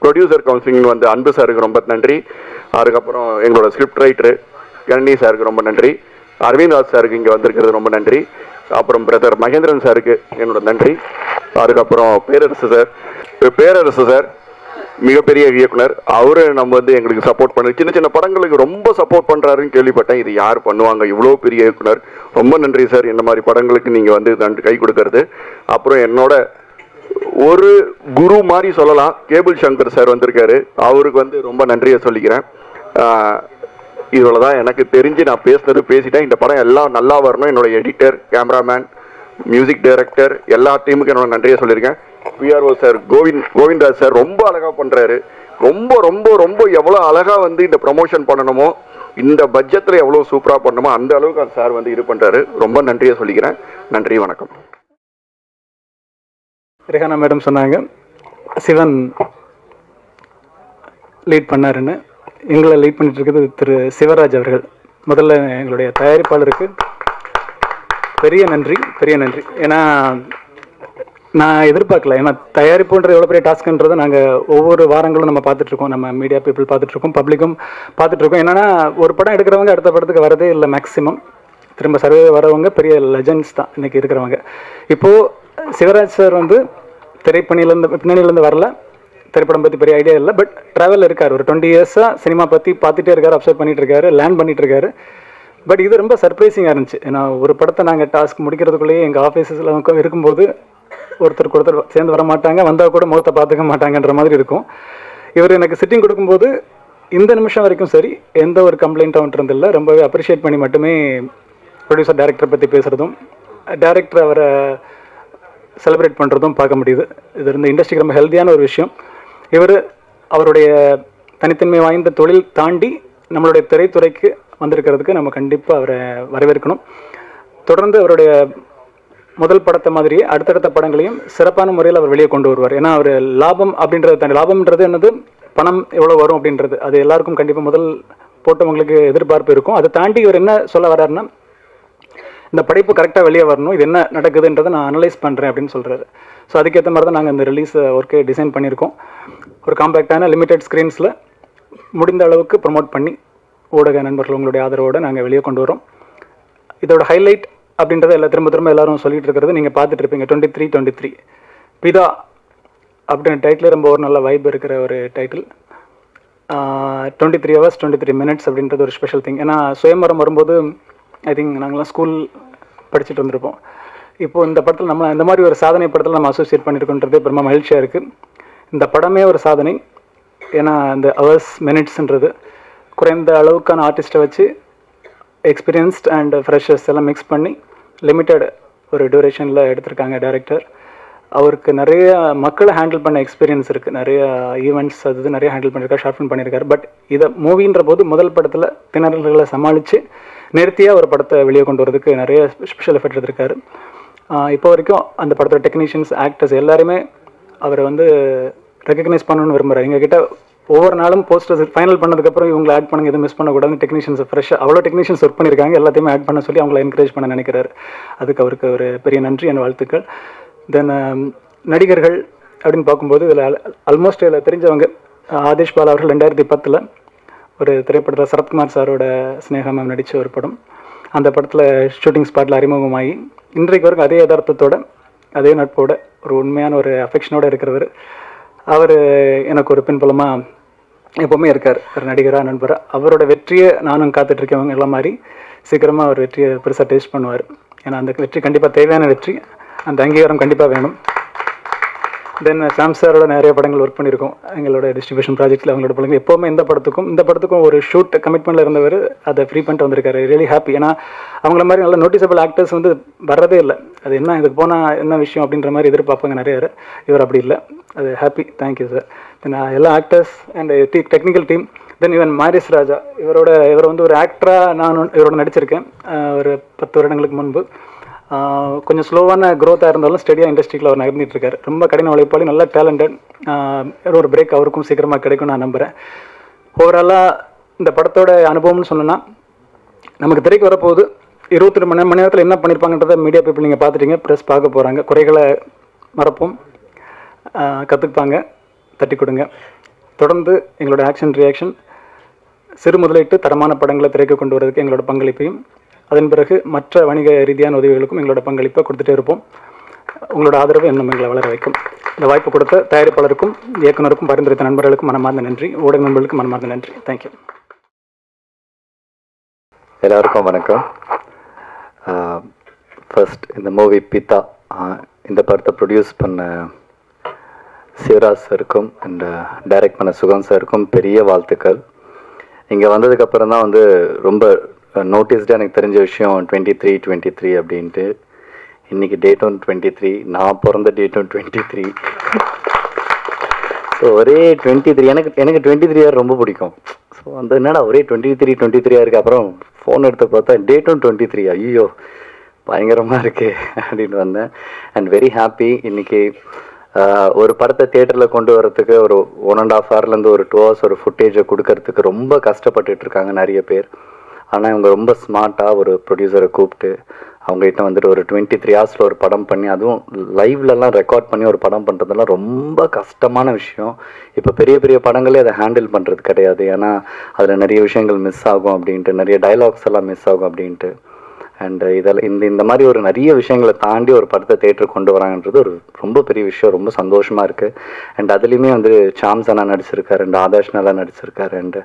ப்ரொடியூசர் கவுன்சிலிங் வந்து அன்பு சாருக்கு ரொம்ப நன்றி. அதுக்கப்புறம் எங்களோட ஸ்கிரிப்ட் ரைட்டரு கணனி சாருக்கு ரொம்ப நன்றி. அரவிந்த் சாருக்கு இங்கே வந்திருக்கிறது ரொம்ப நன்றி. அப்புறம் பிரதர் மகேந்திரன் சாருக்கு என்னோட நன்றி. அதுக்கப்புறம் பேரரசு சார் மிகப்பெரிய இயக்குனர். அவரு நம்ம வந்து எங்களுக்கு சப்போர்ட் பண்ண சின்ன சின்ன படங்களுக்கு ரொம்ப சப்போர்ட் பண்ணுறாருன்னு கேள்விப்பட்டேன். இது யார் பண்ணுவாங்க, இவ்வளோ பெரிய இயக்குனர், ரொம்ப நன்றி சார். இந்த மாதிரி படங்களுக்கு நீங்கள் வந்து கை கொடுக்கறது. அப்புறம் என்னோட ஒரு குரு மாதிரி சொல்லலாம், கேபிள் சங்கர் சார் வந்திருக்காரு, அவருக்கு வந்து ரொம்ப நன்றியை சொல்லிக்கிறேன். இவ்வளோ தான் எனக்கு தெரிஞ்சு நான் பேசிட்டேன். இந்த படம் எல்லாம் நல்லா வரணும். என்னோட எடிட்டர், கேமராமேன், மியூசிக் டைரக்டர் எல்லா டீமுக்கும் என்னோட நன்றியை சொல்லியிருக்கேன். பிஆர்ஓ சார் கோவிந்தராஜ் சார் ரொம்ப அழகாக பண்ணுறாரு. ரொம்ப ரொம்ப ரொம்ப எவ்வளோ அழகாக வந்து இந்த ப்ரமோஷன் பண்ணணுமோ, இந்த பட்ஜெட்டில் எவ்வளோ சூப்பராக பண்ணணுமோ அந்த அளவுக்கு அந்த சார் வந்து இது பண்ணுறாரு. ரொம்ப நன்றியை சொல்லிக்கிறேன். நன்றி, வணக்கம். ரெஹானா மேடம் சொன்னாங்க சிவன் லீட் பண்ணாருன்னு. எங்களை லீட் பண்ணிட்டு இருக்கிறது திரு சிவராஜ் அவர்கள். முதல்ல எங்களுடைய தயாரிப்பாளருக்கு பெரிய நன்றி. ஏன்னா நான் எதிர்பார்க்கல. ஏன்னா தயாரிப்புன்றது எவ்வளோ பெரிய டாஸ்க்குன்றதை நாங்கள் ஒவ்வொரு வாரங்களும் நம்ம பார்த்துட்ருக்கோம். நம்ம மீடியா பீப்புள் பார்த்துட்ருக்கோம், பப்ளிக்கும் பார்த்துட்ருக்கோம். என்னென்னா ஒரு படம் எடுக்கிறவங்க அடுத்த படத்துக்கு வரதே இல்லை. மேக்ஸிமம் திரும்ப சர்வே வரவங்க பெரிய லெஜண்ட்ஸ் தான் இன்றைக்கி இருக்கிறவங்க. இப்போது சிவராஜ் சார் வந்து பின்னணியிலேருந்து வரல, திரைப்படம் பற்றி பெரிய ஐடியா இல்லை, பட் ட்ராவலில் இருக்கார். ஒரு 20 இயர்ஸாக சினிமா பற்றி பார்த்துட்டே இருக்கார், அப்சர்வ் பண்ணிகிட்டு இருக்காரு, லேர்ன் பண்ணிகிட்டு இருக்காரு. பட் இது ரொம்ப சர்ப்ரைசிங்காக இருந்துச்சு. ஏன்னா ஒரு படத்தை நாங்கள் டாஸ்க் முடிக்கிறதுக்குள்ளேயே எங்கள் ஆஃபீஸஸில் இருக்கும்போது ஒருத்தர் சேர்ந்து வர மாட்டாங்க, வந்தால் கூட முகத்தை பார்த்துக்க மாட்டாங்கன்ற மாதிரி இருக்கும். இவர் எனக்கு சிட்டிங் கொடுக்கும்போது இந்த நிமிஷம் வரைக்கும் சரி எந்த ஒரு கம்ப்ளைண்ட்டும் இருந்தில்லை. ரொம்பவே அப்ரிஷியேட் பண்ணி மட்டுமே ப்ரொடியூசர் டைரக்டரை பற்றி பேசுகிறதும், டைரக்டர் அவரை செலிப்ரேட் பண்ணுறதும் பார்க்க முடியுது. இது இந்த இண்டஸ்ட்ரிக்கு ரொம்ப ஹெல்த்தியான ஒரு விஷயம். அவருடைய தனித்தன்மை வாய்ந்த தொழில் தாண்டி நம்மளுடைய திரைத்துறைக்கு வந்திருக்கிறதுக்கு நம்ம கண்டிப்பாக அவரை வரவேற்கணும். தொடர்ந்து அவருடைய முதல் படத்தை மாதிரியே அடுத்தடுத்த படங்களையும் சிறப்பான முறையில் அவர் வெளியே கொண்டு வருவார். ஏன்னா அவர் லாபம் அப்படின்றது தாண்டி, லாபம்ன்றது என்னது, பணம் எவ்வளோ வரும் அப்படின்றது அது எல்லாருக்கும் கண்டிப்பாக முதல் போட்டவங்களுக்கு எதிர்பார்ப்பு இருக்கும். அதை தாண்டி இவர் என்ன சொல்ல வர்றாருன்னா, இந்த படைப்பு கரெக்டாக வெளியே வரணும், இது என்ன நடக்குதுன்றதை நான் அனலைஸ் பண்ணுறேன் அப்படின்னு சொல்கிறாரு. ஸோ அதுக்கேற்ற மாதிரி தான் நாங்கள் இந்த ரிலீஸ் ஒர்க்கே டிசைன் பண்ணியிருக்கோம். ஒரு காம்பேக்டான லிமிடெட் ஸ்க்ரீன்ஸில் முடிந்த அளவுக்கு ப்ரொமோட் பண்ணி ஊடக நண்பர்கள் உங்களுடைய ஆதரவோடு நாங்கள் வெளியே கொண்டு வரோம். இதோட ஹைலைட் அப்படின்றத எல்லா திரும்ப எல்லாரும் சொல்லிட்டு இருக்கிறது நீங்கள் பார்த்துட்டு இருப்பீங்க. 23 பிதா அப்படின்ற டைட்டில் ரொம்ப ஒரு நல்ல வைப் இருக்கிற ஒரு டைட்டில். 23 hours 23 minutes அப்படின்றது ஒரு ஸ்பெஷல் திங். ஏன்னா சுயம்பரம் வரும்போது ஐ திங்க் நாங்களாம் ஸ்கூல் படிச்சுட்டு வந்திருப்போம். இப்போது இந்த படத்தில் நம்ம இந்த மாதிரி ஒரு சாதனை படத்தில் நம்ம அசோசியேட் பண்ணியிருக்கோன்றது ரொம்ப மகிழ்ச்சியாக இருக்குது. இந்த படமே ஒரு சாதனை. ஏன்னா இந்த ஹவர்ஸ் மினிட்ஸ்ன்றது குறைந்த அளவுக்கான ஆர்டிஸ்ட்டை வச்சு எக்ஸ்பீரியன்ஸ்ட் அண்ட் ஃப்ரெஷர்ஸ் எல்லாம் மிக்ஸ் பண்ணி லிமிட்டட் ஒரு டியூரேஷனில் எடுத்திருக்காங்க டைரக்டர். அவருக்கு நிறைய மக்களை ஹேண்டில் பண்ண எக்ஸ்பீரியன்ஸ் இருக்குது, நிறைய ஈவெண்ட்ஸ் அது நிறைய ஹேண்டில் பண்ணியிருக்காரு, ஷார்ட் ஃபிலிம் பண்ணியிருக்காரு. பட் இதை மூவின்ற போது முதல் படத்தில் திணறல்களை சமாளித்து நேர்த்தியாக ஒரு படத்தை வெளியே கொண்டு வரதுக்கு நிறைய ஸ்பெஷல் எஃபர்ட் எடுத்திருக்காரு. இப்போ வரைக்கும் அந்த படத்தோட டெக்னீஷியன்ஸ், ஆக்டர்ஸ் எல்லாருமே அவரை ரெக்கக்னைஸ் பண்ணணும்னு விரும்புகிறார். எங்ககிட்ட ஒவ்வொரு நாளும் போஸ்டர்ஸ் ஃபைனல் பண்ணதுக்கப்புறம் இவங்களை ஆட் பண்ணுங்க, எதுவும் மிஸ் பண்ணக்கூடாது. டெக்னீஷியன்ஸ் ஃப்ரெஷ்ஷாக அவ்வளோ டெக்னீஷியன்ஸ் ஒர்க் பண்ணியிருக்காங்க, எல்லாத்தையுமே ஆட் பண்ண சொல்லி அவங்களை என்கரேஜ் பண்ண நினைக்கிறாரு. அதுக்கு அவருக்கு ஒரு பெரிய நன்றி என் வாழ்த்துக்கள். தென் நடிகர்கள் அப்படின்னு பார்க்கும்போது இதில் ஆல்மோஸ்ட் இதில் தெரிஞ்சவங்க ஆதேஷ் பாலா அவர்கள் 2010 ஒரு திரைப்படத்தில் சரத்குமார் சாரோட ஸ்னேகா மேம் நடித்த ஒரு படம். அந்த படத்தில் ஷூட்டிங் ஸ்பாட்டில் அறிமுகமாகி இன்றைக்கு வரைக்கும் அதே யதார்த்தத்தோட அதே நட்போட ஒரு உண்மையான ஒரு அஃபெக்ஷனோடு இருக்கிறவர். அவர் எனக்கு ஒரு பின்புலமாக எப்போவுமே இருக்கார், ஒரு நடிகராக நண்பராக. அவரோட வெற்றியை நானும் காத்துட்ருக்கவங்க எல்லாம் மாதிரி சீக்கிரமாக அவர் வெற்றியை பெருசாக டேஸ்ட் பண்ணுவார். ஏன்னா அந்த வெற்றி கண்டிப்பாக தேவையான வெற்றி, அந்த அங்கீகாரம் கண்டிப்பாக வேணும். தென் சாம் சாரோட நிறைய படங்கள் ஒர்க் பண்ணியிருக்கோம் எங்களோட டிஸ்ட்ரிபியூஷன் ப்ராஜெக்ட்டில். அவங்களோட படங்கள் எப்போவுமே இந்த படத்துக்கும் ஒரு ஷூட் கமிட்மெண்ட்டில் இருந்தவர் அதை ஃப்ரீ பண்ணிட்டு வந்திருக்காரு. Really happy. ஏன்னா அவங்கள மாதிரி நல்ல நோட்டிசபிள் ஆக்டர்ஸ் வர்றதே இல்லை. அது என்ன இதுக்கு போனால் என்ன விஷயம் அப்படின்ற மாதிரி எதிர்பார்ப்பாங்க நிறைய பேர். இவர் அப்படி இல்லை, அது ஹாப்பி. Thank you sir. தென் எல்லா actors and technical team. Then even Maris Raja, இவர் ஒரு ஆக்டராக நான் இவரோட நடிச்சிருக்கேன் ஒரு 10 வருடங்களுக்கு முன்பு. கொஞ்சம் ஸ்லோவான க்ரோத்தாக இருந்தாலும் ஸ்டடியாக இண்டஸ்ட்ரியில் அவர் நகர்ந்துட்டு இருக்காரு. ரொம்ப கடின உழைப்பாளி, நல்ல டேலண்டட். ஒரு பிரேக் அவருக்கும் சீக்கிரமாக கிடைக்கும் நான் நம்புகிறேன். ஓவராலாக இந்த படத்தோட அனுபவம்னு சொன்னோன்னா, நமக்கு திரைக்கு வரப்போகுது 22 மணி நேரத்தில் என்ன பண்ணியிருப்பாங்கன்றதை மீடியா பீப்புள் நீங்கள் பார்த்துட்டீங்க, ப்ரெஸ் பார்க்க போகிறாங்க. குறைகளை மறப்போம், கற்றுக்குப்பாங்க, தட்டி கொடுங்க. தொடர்ந்து எங்களோட ஆக்ஷன் ரியாக்ஷன் சிறு முதலீட்டு தரமான படங்களை திரைக்கு கொண்டு வரதுக்கு எங்களோட பங்களிப்பையும், அதன் பிறகு மற்ற வணிக ரீதியான உதவிகளுக்கும் எங்களோட பங்களிப்பை கொடுத்துட்டே இருப்போம். உங்களோட ஆதரவு இன்னும் எங்களை வளர வைக்கும். இந்த வாய்ப்பு கொடுத்த தயாரிப்பாளருக்கும் இயக்குனருக்கும் பரிந்துரைத்த நண்பர்களுக்கும் மனமார்ந்த நன்றி. ஊடக நண்பர்களுக்கும் மனமார்ந்த நன்றி. தேங்க்யூ. எல்லாருக்கும் வணக்கம். ஃபர்ஸ்ட் இந்த மூவி பிதா, இந்த படத்தை ப்ரொடியூஸ் பண்ண சிவராஜ் சாருக்கும் அண்ட் டைரக்ட் பண்ண சுகன் சாருக்கும் பெரிய வாழ்த்துக்கள். இங்கே வந்ததுக்கப்புறம் தான் ரொம்ப நோட்டீஸ்டாக எனக்கு தெரிஞ்ச விஷயம் 23 அப்படின்ட்டு. இன்றைக்கி டேட்டும் 23, நான் பிறந்த டேட்டும் 23. ஸோ ஒரே 23, எனக்கு 23 இயர் ரொம்ப பிடிக்கும். ஸோ என்னடா ஒரே 23 இருக்குது. அப்புறம் ஃபோன் எடுத்து பார்த்தா டேட்டும் 23, ஐயோ பயங்கரமாக இருக்குது அப்படின்னு வந்தேன். And very happy. இன்றைக்கி ஒரு படத்தை தியேட்டரில் கொண்டு வரத்துக்கு ஒரு 1.5 hourலேருந்து ஒரு 2 hours ஒரு ஃபுட்டேஜை கொடுக்கறதுக்கு ரொம்ப கஷ்டப்பட்டுட்ருக்காங்க நிறைய பேர். ஆனால் இவங்க ரொம்ப ஸ்மார்ட்டாக ஒரு ப்ரொடியூசரை கூப்பிட்டு அவங்ககிட்ட ஒரு 23 hours ஒரு படம் பண்ணி, அதுவும் லைவ்லலாம் ரெக்கார்ட் பண்ணி ஒரு படம் பண்ணுறதெல்லாம் ரொம்ப கஷ்டமான விஷயம். இப்போ பெரிய பெரிய படங்களே அதை ஹேண்டில் பண்ணுறது கிடையாது. ஏன்னா அதில் நிறைய விஷயங்கள் மிஸ் ஆகும் அப்படின்ட்டு, நிறைய டைலாக்ஸ் எல்லாம் மிஸ் ஆகும் அப்படின்ட்டு. அண்ட் இதெல்லாம் இந்த மாதிரி ஒரு நிறைய விஷயங்களை தாண்டி ஒரு படத்தை தேட்டருக்கு கொண்டு வராங்கன்றது ஒரு ரொம்ப பெரிய விஷயம். ரொம்ப சந்தோஷமாக இருக்குது. அண்ட் அதுலேயுமே சாம்ஸ் அண்ணா நடிச்சிருக்காரு, அண்ட் ஆதாஷ் நல்லா நடிச்சிருக்காரு, அண்டு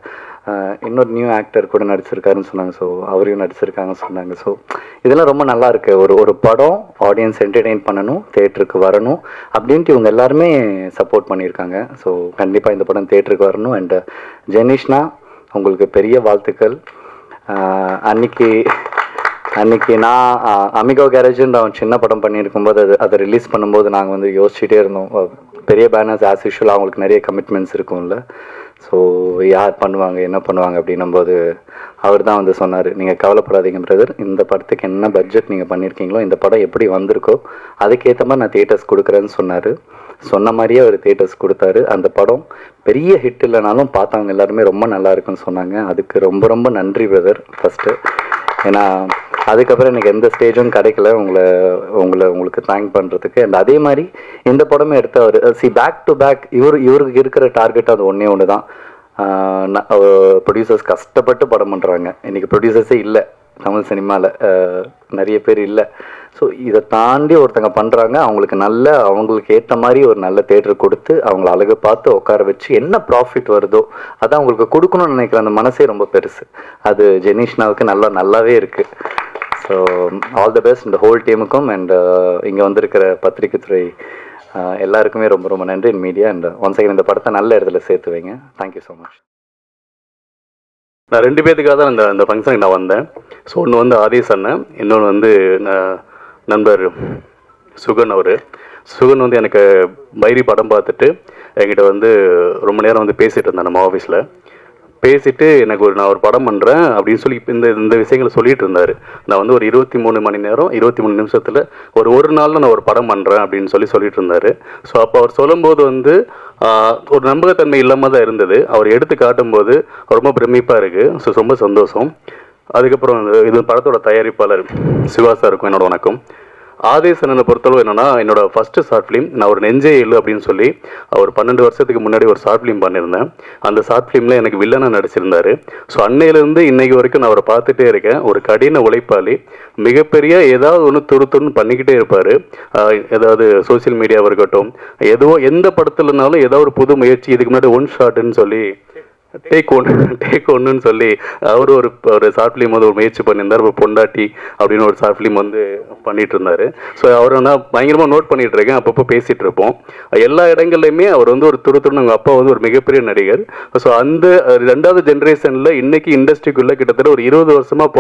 இன்னொரு நியூ ஆக்டர் கூட நடிச்சிருக்காருன்னு சொன்னாங்க. ஸோ அவரையும் நடிச்சிருக்காங்கன்னு சொன்னாங்க. ஸோ இதெல்லாம் ரொம்ப நல்லா இருக்குது. ஒரு படம் ஆடியன்ஸ் என்டர்டெயின் பண்ணணும், தேட்டருக்கு வரணும் அப்படின்ட்டு இவங்க எல்லாருமே சப்போர்ட் பண்ணியிருக்காங்க. ஸோ கண்டிப்பாக இந்த படம் தேட்டருக்கு வரணும். அண்டு ஜெனிஷ்னா உங்களுக்கு பெரிய வாழ்த்துக்கள். அன்னைக்கு நான் அமிகோ கேரேஜ்னு அவன் சின்ன படம் பண்ணியிருக்கும்போது அதை ரிலீஸ் பண்ணும்போது நாங்கள் யோசிச்சுட்டே இருந்தோம். பெரிய பேனர்ஸ் ஆஸ் யூஷுவல் அவங்களுக்கு நிறைய கமிட்மெண்ட்ஸ் இருக்கும்ல. ஸோ யார் பண்ணுவாங்க என்ன பண்ணுவாங்க அப்படின்னும்போது அவர் தான் சொன்னார், நீங்கள் கவலைப்படாதீங்க பிரதர், இந்த படத்துக்கு என்ன பட்ஜெட் நீங்கள் பண்ணியிருக்கீங்களோ, இந்த படம் எப்படி வந்திருக்கோ அதுக்கேற்ற மாதிரி நான் தியேட்டர்ஸ் கொடுக்குறேன்னு சொன்னார். சொன்ன மாதிரியே அவர் தியேட்டர்ஸ் கொடுத்தாரு. அந்த படம் பெரிய ஹிட் இல்லைனாலும் பார்த்தவங்க எல்லாருமே ரொம்ப நல்லா இருக்குன்னு சொன்னாங்க. அதுக்கு ரொம்ப ரொம்ப நன்றி பிரதர் ஃபஸ்ட்டு. ஏன்னா அதுக்கப்புறம் எனக்கு எந்த ஸ்டேஜும் கிடைக்கல உங்களுக்கு தேங்க் பண்ணுறதுக்கு. அண்ட் அதே மாதிரி இந்த படமே எடுத்து அவர் பேக் டு பேக் இவருக்கு இருக்கிற டார்கெட் அது ஒன்று தான். ப்ரொடியூசர்ஸ் கஷ்டப்பட்டு படம் பண்ணுறாங்க. இன்றைக்கி ப்ரொடியூசர்ஸே இல்லை தமிழ் சினிமாவில், நிறைய பேர் இல்லை. ஸோ இதை தாண்டி ஒருத்தங்க பண்ணுறாங்க, அவங்களுக்கு ஏற்ற மாதிரி ஒரு நல்ல தேட்டர் கொடுத்து அவங்கள அழகு பார்த்து உட்கார வச்சு என்ன ப்ராஃபிட் வருதோ அதான் அவங்களுக்கு கொடுக்கணும்னு நினைக்கிற அந்த மனசே ரொம்ப பெருசு. அது ஜெனிஷ்னாவுக்கு நல்லாவே இருக்குது. ஸோ ஆல் த பெஸ்ட் இந்த ஹோல் டீமுக்கும். அண்ட் இங்கே வந்திருக்கிற பத்திரிகை துறை எல்லாருக்குமே ரொம்ப ரொம்ப நன்றி. மீடியா அண்ட் ஒன்ஸ் அகைன் இந்த படத்தை நல்ல இடத்துல சேர்த்து வைங்க. Thank you so much. நான் 2 பேத்துக்காக தான் இந்த ஃபங்க்ஷனுக்கு நான் வந்தேன். ஸோ ஒன்று வந்து ஆதேஷ் அண்ணன், இன்னொன்று வந்து நண்பர் சுகன். சுகன் வந்து எனக்கு பைரி படம் பார்த்துட்டு என்கிட்ட வந்து ரொம்ப நேரம் வந்து பேசிகிட்டு இருந்தேன் நம்ம ஆஃபீஸில். பேசிட்டு எனக்கு நான் ஒரு படம் பண்ணுறேன் அப்படின்னு சொல்லி இந்த விஷயங்களை சொல்லிட்டு இருந்தார். நான் வந்து ஒரு 23 மணி நேரம் 23 நிமிஷத்தில் ஒரு நாளில் நான் ஒரு படம் பண்ணுறேன் அப்படின்னு சொல்லிட்டு இருந்தார். ஸோ அப்போ அவர் சொல்லும்போது வந்து ஒரு நம்பகத்தன்மை இல்லாமல் தான் இருந்தது. அவர் எடுத்து காட்டும்போது ரொம்ப பிரமிப்பாக இருக்குது. ஸோ ரொம்ப சந்தோஷம். அதுக்கப்புறம் இது படத்தோட தயாரிப்பாளர் சிவா சாருக்கும் என்னோட வணக்கம். ஆதேஷ் அண்ணனை பொறுத்தளவு என்னன்னா, என்னோட ஃபஸ்ட்டு ஷார்ட் ஃபிலிம் நான் ஒரு நெஞ்சே இல்லை அப்படின்னு சொல்லி ஒரு 12 வருஷத்துக்கு முன்னாடி ஒரு ஷார்ட் ஃபிலிம் பண்ணியிருந்தேன். அந்த ஷார்ட் ஃபிலிமில் எனக்கு வில்லனாக நடிச்சிருந்தார். ஸோ அன்னையிலேருந்து இன்னைக்கு வரைக்கும் நான் அவரை பார்த்துட்டே இருக்கேன். ஒரு கடின உழைப்பாளி, மிகப்பெரிய ஏதாவது ஒன்று துருத்துன்னு பண்ணிக்கிட்டே இருப்பார். ஏதாவது சோசியல் மீடியாவாக இருக்கட்டும், எந்த படத்துலனாலும் ஏதாவது ஒரு புது முயற்சி. இதுக்கு முன்னாடி ஒன் ஷாட்டுன்னு சொல்லி டேக் ஒன்னுன்னு சொல்லி அவர் ஒரு ஷார்ட் ஃபிலிம் வந்து ஒரு முயற்சி பண்ணியிருந்தார். ஒரு பொண்டாட்டி அப்படின்னு ஒரு ஷார்ட் ஃபிலிம் வந்து பண்ணிட்டு இருந்தார். ஸோ அவர் வந்து பயங்கரமாக நோட் பண்ணிட்டு இருக்கேன். அப்பப்போ பேசிகிட்டு இருப்போம். எல்லா இடங்கள்லையுமே அவர் வந்து ஒரு துருத்துன்னு, அவங்க அப்பா வந்து ஒரு மிகப்பெரிய நடிகர். ஸோ அந்த 2வது ஜென்ரேஷனில் இன்னைக்கு இண்டஸ்ட்ரிக்குள்ளே கிட்டத்தட்ட ஒரு 20 வருஷமாக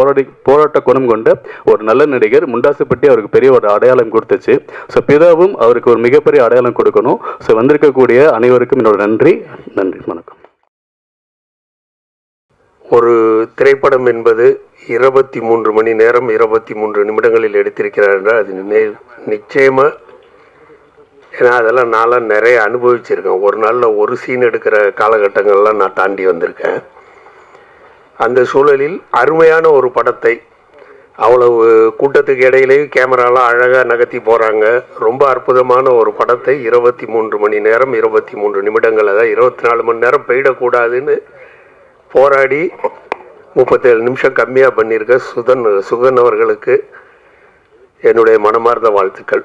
போராட்ட குணம் கொண்ட ஒரு நல்ல நடிகர். முண்டாசுப்பட்டி அவருக்கு பெரிய ஒரு அடையாளம் கொடுத்துச்சு. ஸோ பிதாவும் அவருக்கு ஒரு மிகப்பெரிய அடையாளம் கொடுக்கணும். ஸோ வந்திருக்கக்கூடிய அனைவருக்கும் என்னோட நன்றி. வணக்கம். ஒரு திரைப்படம் என்பது 23 மணி நேரம் 23 நிமிடங்களில் எடுத்திருக்கிறார் என்றால் அது நிச்சயமாக, ஏன்னா அதெல்லாம் நான்லாம் நிறைய அனுபவிச்சிருக்கேன். ஒரு நாளில் ஒரு சீன் எடுக்கிற காலகட்டங்கள்லாம் நான் தாண்டி வந்திருக்கேன். அந்த சூழலில் அருமையான ஒரு படத்தை அவ்வளவு கூட்டத்துக்கு இடையிலேயும் கேமராலாம் அழகாக நகர்த்தி போகிறாங்க. ரொம்ப அற்புதமான ஒரு படத்தை 23 மணி நேரம் 23 நிமிடங்கள், அதாவது 24 மணி நேரம் போயிடக்கூடாதுன்னு போராடி 37 நிமிஷம் கம்மியாக பண்ணியிருக்க சுகன் அவர்களுக்கு என்னுடைய மனமார்ந்த வாழ்த்துக்கள்.